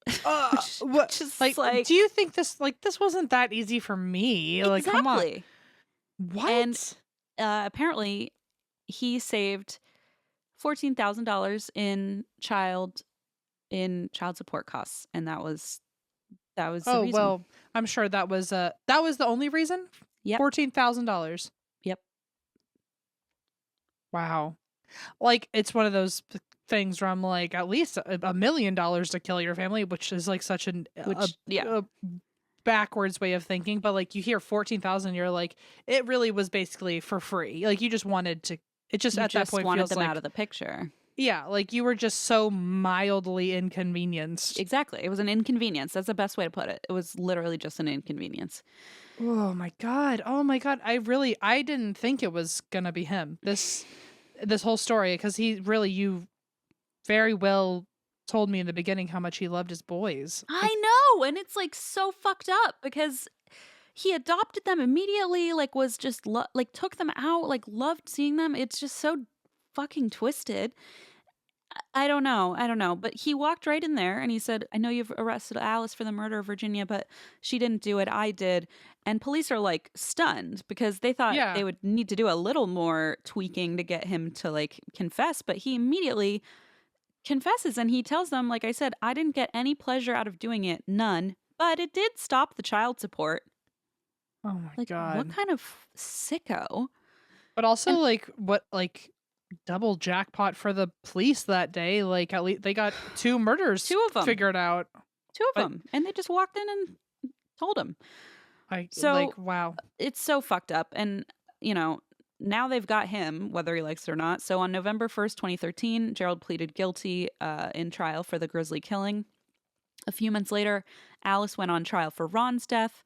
[SPEAKER 1] Just like, do you think this wasn't that easy for me?
[SPEAKER 2] Exactly.
[SPEAKER 1] Like, come on. What?
[SPEAKER 2] And apparently he saved $14,000 in child support costs, and that was the reason.
[SPEAKER 1] Well, I'm sure that was the only reason.
[SPEAKER 2] Yep.
[SPEAKER 1] $14,000.
[SPEAKER 2] Yep.
[SPEAKER 1] Wow. Like, it's one of those things where I'm like, at least $1 million to kill your family, which is like such a backwards way of thinking. But like, you hear 14,000, you're like, it really was basically for free. Like, you just wanted to. It just at that point
[SPEAKER 2] wanted
[SPEAKER 1] feels
[SPEAKER 2] them
[SPEAKER 1] like,
[SPEAKER 2] out of the picture.
[SPEAKER 1] Yeah, like you were just so mildly inconvenienced.
[SPEAKER 2] Exactly. It was an inconvenience. That's the best way to put it. It was literally just an inconvenience.
[SPEAKER 1] Oh my God. I didn't think it was going to be him. This whole story, because you very well told me in the beginning how much he loved his boys.
[SPEAKER 2] I know. And it's like so fucked up because he adopted them immediately, like was just took them out, like loved seeing them. It's just so fucking twisted. I don't know. But he walked right in there and he said, I know you've arrested Alice for the murder of Virginia, but she didn't do it. I did. And police are like stunned because they thought they would need to do a little more tweaking to get him to like confess. But he immediately confesses and he tells them, like I said, I didn't get any pleasure out of doing it. None. But it did stop the child support.
[SPEAKER 1] Oh my God.
[SPEAKER 2] What kind of sicko?
[SPEAKER 1] But also double jackpot for the police that day. Like, at least they got 2 murders
[SPEAKER 2] Two of them
[SPEAKER 1] figured out.
[SPEAKER 2] Two of them. And they just walked in and told him. So
[SPEAKER 1] Wow.
[SPEAKER 2] it's so fucked up. And, you know, now they've got him, whether he likes it or not. So on November 1st, 2013, Gerald pleaded guilty in trial for the grisly killing. A few months later, Alice went on trial for Ron's death.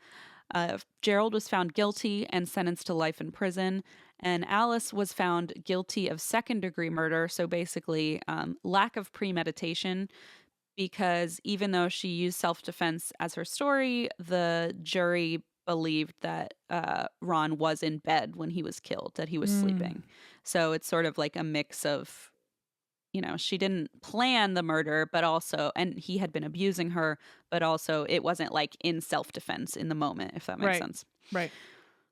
[SPEAKER 2] Gerald was found guilty and sentenced to life in prison. And Alice was found guilty of second-degree murder. So basically, lack of premeditation, because even though she used self-defense as her story, the jury believed that Ron was in bed when he was killed, that he was sleeping. So it's sort of like a mix of, you know, she didn't plan the murder, but also, and he had been abusing her, but also it wasn't like in self-defense in the moment, if that makes sense.
[SPEAKER 1] Right.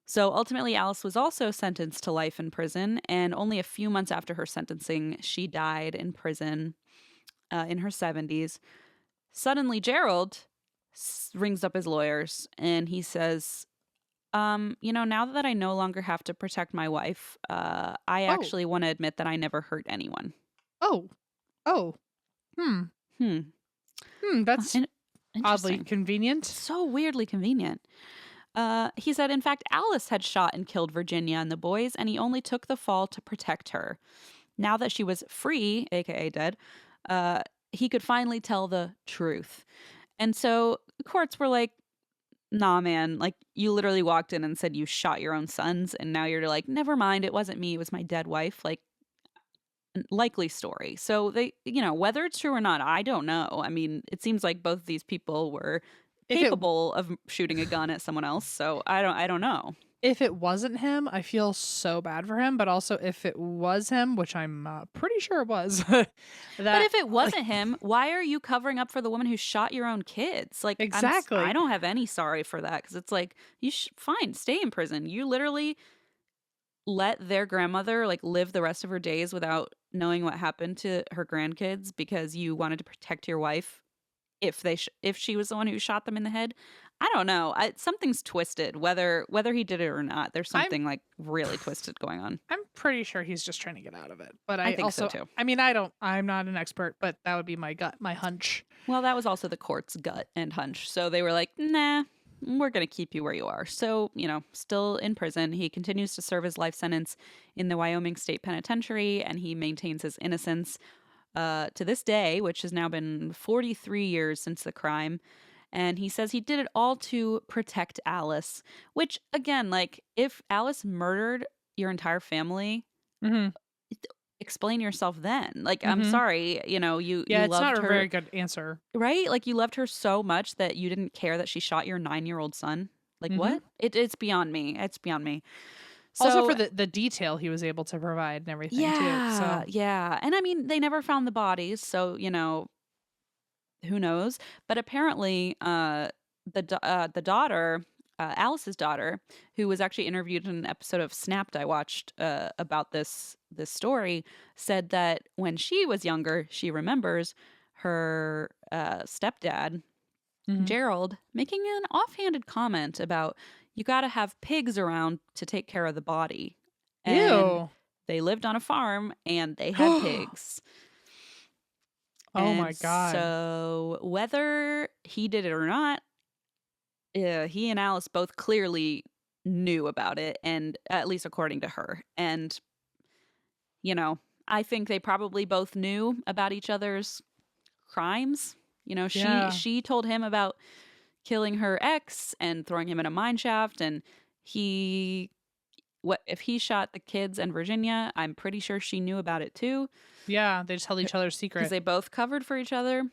[SPEAKER 2] So ultimately, Alice was also sentenced to life in prison, and only a few months after her sentencing, she died in prison in her 70s. Suddenly, Gerald rings up his lawyers and he says, you know, now that I no longer have to protect my wife, I actually want to admit that I never hurt anyone.
[SPEAKER 1] Oh.
[SPEAKER 2] Hmm.
[SPEAKER 1] That's oddly
[SPEAKER 2] Interesting.
[SPEAKER 1] convenient.
[SPEAKER 2] So weirdly convenient. He said, in fact, Alice had shot and killed Virginia and the boys, and he only took the fall to protect her. Now that she was free, aka dead, he could finally tell the truth. And so courts were like, nah, man, like you literally walked in and said you shot your own sons, and now you're like, never mind, it wasn't me, it was my dead wife. Like, likely story. So they, you know, whether it's true or not, I don't know. I mean, it seems like both of these people were capable of shooting a gun at someone else. So I don't know.
[SPEAKER 1] If it wasn't him, I feel so bad for him. But also, if it was him, which I'm pretty sure it was,
[SPEAKER 2] but if it wasn't him, why are you covering up for the woman who shot your own kids? Like,
[SPEAKER 1] exactly,
[SPEAKER 2] I don't have any sorry for that, because it's like, fine, stay in prison. You literally let their grandmother like live the rest of her days without knowing what happened to her grandkids because you wanted to protect your wife if she was the one who shot them in the head. I don't know. Something's twisted. Whether he did it or not, there's something like really twisted going on.
[SPEAKER 1] I'm pretty sure he's just trying to get out of it. But
[SPEAKER 2] I think
[SPEAKER 1] also,
[SPEAKER 2] so too.
[SPEAKER 1] I mean, I'm not an expert, but that would be my hunch.
[SPEAKER 2] Well, that was also the court's gut and hunch. So they were like, nah, we're going to keep you where you are. So, you know, still in prison, he continues to serve his life sentence in the Wyoming State Penitentiary, and he maintains his innocence to this day, which has now been 43 years since the crime. And he says he did it all to protect Alice, which, again, like, if Alice murdered your entire family, explain yourself then. Like, I'm sorry, you know, you
[SPEAKER 1] it's
[SPEAKER 2] loved
[SPEAKER 1] not
[SPEAKER 2] her.
[SPEAKER 1] A very good answer.
[SPEAKER 2] Right? Like, you loved her so much that you didn't care that she shot your 9-year-old son. Like, what? It's beyond me. It's beyond me. So,
[SPEAKER 1] also for the detail he was able to provide and everything too. So
[SPEAKER 2] yeah. And I mean, they never found the bodies, so, you know, who knows? But apparently, the daughter, Alice's daughter, who was actually interviewed in an episode of Snapped I watched about this story, said that when she was younger, she remembers her stepdad, Gerald, making an offhanded comment about, you got to have pigs around to take care of the body. And
[SPEAKER 1] ew.
[SPEAKER 2] They lived on a farm and they had pigs.
[SPEAKER 1] Oh my God.
[SPEAKER 2] So whether he did it or not, he and Alice both clearly knew about it, and at least according to her. And, you know, I think they probably both knew about each other's crimes. You know, she told him about killing her ex and throwing him in a mine shaft, and if he shot the kids and Virginia, I'm pretty sure she knew about it too.
[SPEAKER 1] Yeah, they just held each other's secret
[SPEAKER 2] because they both covered for each other.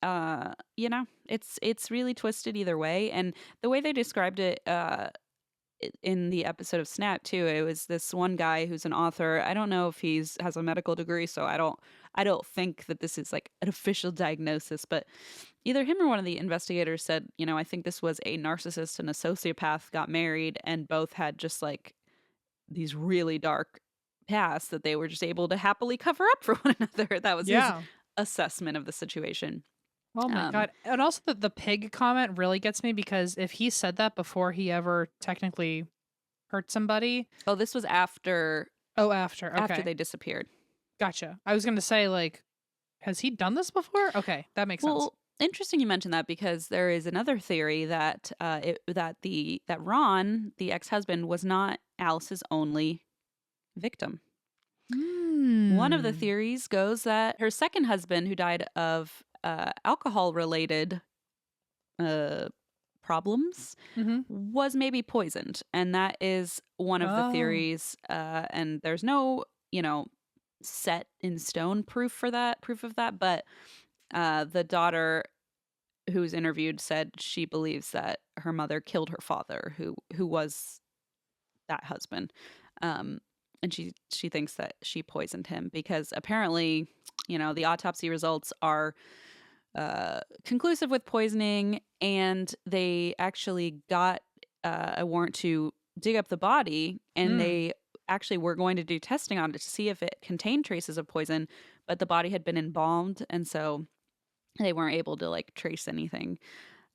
[SPEAKER 2] You know, it's really twisted either way. And the way they described it in the episode of Snap too, it was this one guy who's an author. I don't know if has a medical degree, so I don't think that this is like an official diagnosis, but either him or one of the investigators said, you know, I think this was a narcissist and a sociopath got married, and both had just like these really dark pasts that they were just able to happily cover up for one another. That was his assessment of the situation.
[SPEAKER 1] Oh my God. And also the pig comment really gets me, because if he said that before he ever technically hurt somebody.
[SPEAKER 2] Oh, this was after.
[SPEAKER 1] Oh, after. Okay.
[SPEAKER 2] After they disappeared.
[SPEAKER 1] Gotcha. I was going to say, like, has he done this before? Okay, that makes sense.
[SPEAKER 2] interesting you mentioned that because there is another theory that that Ron, the ex-husband, was not Alice's only victim. One of the
[SPEAKER 1] Hmm.
[SPEAKER 2] theories goes that her second husband, who died of alcohol-related problems,
[SPEAKER 1] Mm-hmm.
[SPEAKER 2] was maybe poisoned, and that is one of the
[SPEAKER 1] Oh.
[SPEAKER 2] theories. And there's no, set in stone proof of that, but the daughter who was interviewed said she believes that her mother killed her father, who was that husband. Um, and she thinks that she poisoned him because apparently, the autopsy results are conclusive with poisoning, and they actually got a warrant to dig up the body, and
[SPEAKER 1] Hmm.
[SPEAKER 2] they actually were going to do testing on it to see if it contained traces of poison, but the body had been embalmed, and so they weren't able to like trace anything.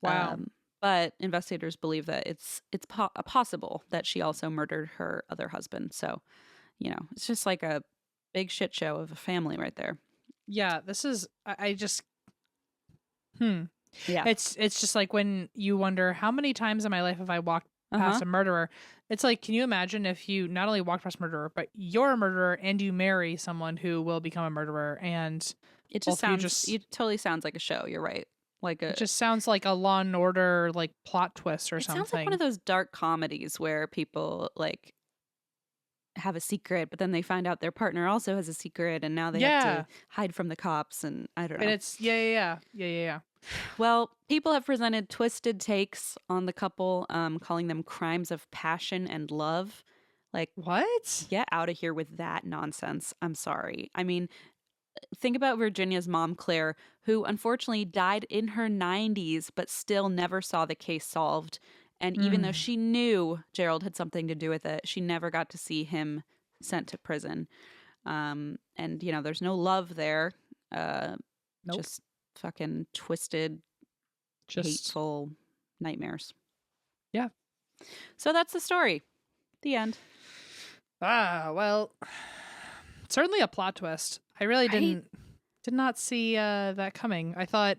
[SPEAKER 1] Wow.
[SPEAKER 2] But investigators believe that it's possible that she also murdered her other husband. So, it's just like a big shit show of a family right there.
[SPEAKER 1] Yeah, this is I just hmm.
[SPEAKER 2] Yeah.
[SPEAKER 1] It's just like when you wonder how many times in my life have I walked
[SPEAKER 2] Uh
[SPEAKER 1] past
[SPEAKER 2] huh.
[SPEAKER 1] a murderer. It's like, can you imagine if you not only walked past a murderer, but you're a murderer and you marry someone who will become a murderer, and
[SPEAKER 2] It just
[SPEAKER 1] both of you
[SPEAKER 2] sounds.
[SPEAKER 1] just
[SPEAKER 2] It totally sounds like a show. You're right. Like
[SPEAKER 1] it
[SPEAKER 2] a.
[SPEAKER 1] just sounds like a Law and Order like plot twist or
[SPEAKER 2] It sounds like one of
[SPEAKER 1] something.
[SPEAKER 2] those dark comedies where people like have a secret, but then they find out their partner also has a secret, and now they have to
[SPEAKER 1] Yeah.
[SPEAKER 2] hide from the cops. And I don't
[SPEAKER 1] And
[SPEAKER 2] know.
[SPEAKER 1] it's yeah.
[SPEAKER 2] Well, people have presented twisted takes on the couple, calling them crimes of passion and love. Like,
[SPEAKER 1] What?
[SPEAKER 2] get out of here with that nonsense. I'm sorry. I mean, think about Virginia's mom, Claire, who unfortunately died in her 90s, but still never saw the case solved. And even though
[SPEAKER 1] Mm.
[SPEAKER 2] she knew Gerald had something to do with it, she never got to see him sent to prison. And, there's no love there. Uh,
[SPEAKER 1] Nope.
[SPEAKER 2] just fucking twisted,
[SPEAKER 1] Just
[SPEAKER 2] hateful nightmares.
[SPEAKER 1] yeah.
[SPEAKER 2] So that's the story. The end.
[SPEAKER 1] Well, certainly a plot twist. I really
[SPEAKER 2] Right?
[SPEAKER 1] did not see that coming. I thought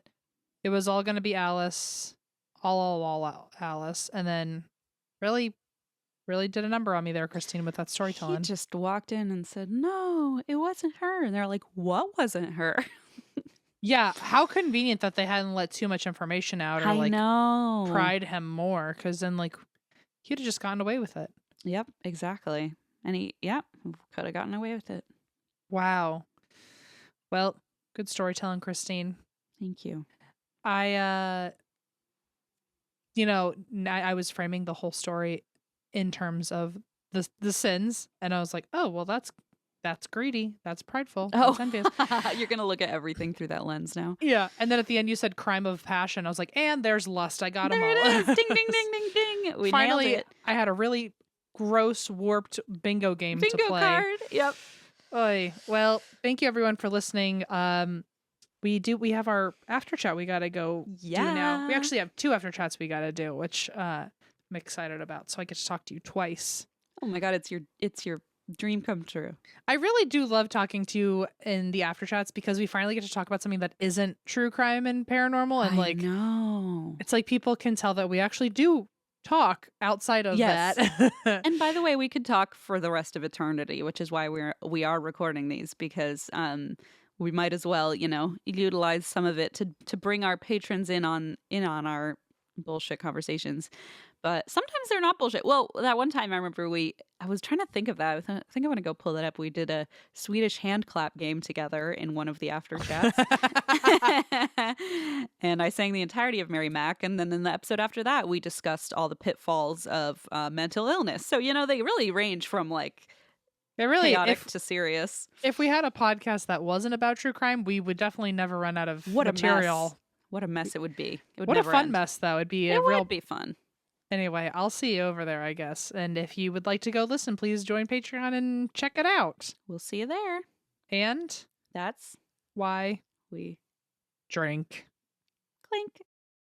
[SPEAKER 1] it was all going to be Alice, all Alice, and then really really did a number on me there, Christine, with that
[SPEAKER 2] He
[SPEAKER 1] storytelling.
[SPEAKER 2] just walked in and said, "No, it wasn't her." And they're like, "What wasn't her?"
[SPEAKER 1] Yeah, how convenient that they hadn't let too much information out or
[SPEAKER 2] I
[SPEAKER 1] like
[SPEAKER 2] know.
[SPEAKER 1] pried him more, because then like he'd have just gotten away with it.
[SPEAKER 2] Yep, exactly. And could have gotten away with it.
[SPEAKER 1] Wow. Well, good storytelling, Christine.
[SPEAKER 2] Thank you.
[SPEAKER 1] I I was framing the whole story in terms of the sins, and I was like, oh well, that's greedy, that's prideful,
[SPEAKER 2] Oh,
[SPEAKER 1] that's envious.
[SPEAKER 2] you're going to look at everything through that lens now.
[SPEAKER 1] Yeah, and then at the end you said crime of passion. I was like, and there's lust. I got them
[SPEAKER 2] There
[SPEAKER 1] all.
[SPEAKER 2] it is. Ding, ding, ding, ding, ding. We nailed
[SPEAKER 1] Finally,
[SPEAKER 2] it.
[SPEAKER 1] I had a really gross, warped bingo game to
[SPEAKER 2] Bingo
[SPEAKER 1] play.
[SPEAKER 2] card. Yep.
[SPEAKER 1] Oy. Well, thank you everyone for listening. We have our after chat we gotta go do now. We
[SPEAKER 2] Yeah.
[SPEAKER 1] actually have 2 after chats we gotta do, which I'm excited about. So I get to talk to you twice.
[SPEAKER 2] Oh my God, it's your dream come true.
[SPEAKER 1] I really do love talking to you in the after chats because we finally get to talk about something that isn't true crime and paranormal, and
[SPEAKER 2] I
[SPEAKER 1] like
[SPEAKER 2] know.
[SPEAKER 1] it's like people can tell that we actually do talk outside of
[SPEAKER 2] Yes.
[SPEAKER 1] that.
[SPEAKER 2] And by the way, we could talk for the rest of eternity, which is why we are recording these because we might as well, utilize some of it to bring our patrons in on our bullshit conversations. But sometimes they're not bullshit. Well, that one time I remember I was trying to think of that. I think I'm going to go pull that up. We did a Swedish hand clap game together in one of the after chats. And I sang the entirety of Mary Mac. And then in the episode after that, we discussed all the pitfalls of mental illness. So, they really range from like
[SPEAKER 1] It really,
[SPEAKER 2] chaotic to serious.
[SPEAKER 1] if we had a podcast that wasn't about true crime, we would definitely never run out of
[SPEAKER 2] What a
[SPEAKER 1] material.
[SPEAKER 2] mess. What a mess it would be. It would
[SPEAKER 1] What a
[SPEAKER 2] never
[SPEAKER 1] fun
[SPEAKER 2] end.
[SPEAKER 1] mess, though. It'd be
[SPEAKER 2] It
[SPEAKER 1] a real.
[SPEAKER 2] would be fun.
[SPEAKER 1] Anyway, I'll see you over there, I guess. And if you would like to go listen, please join Patreon and check it out.
[SPEAKER 2] We'll see you there.
[SPEAKER 1] And
[SPEAKER 2] That's
[SPEAKER 1] why
[SPEAKER 2] we
[SPEAKER 1] drink.
[SPEAKER 2] clink.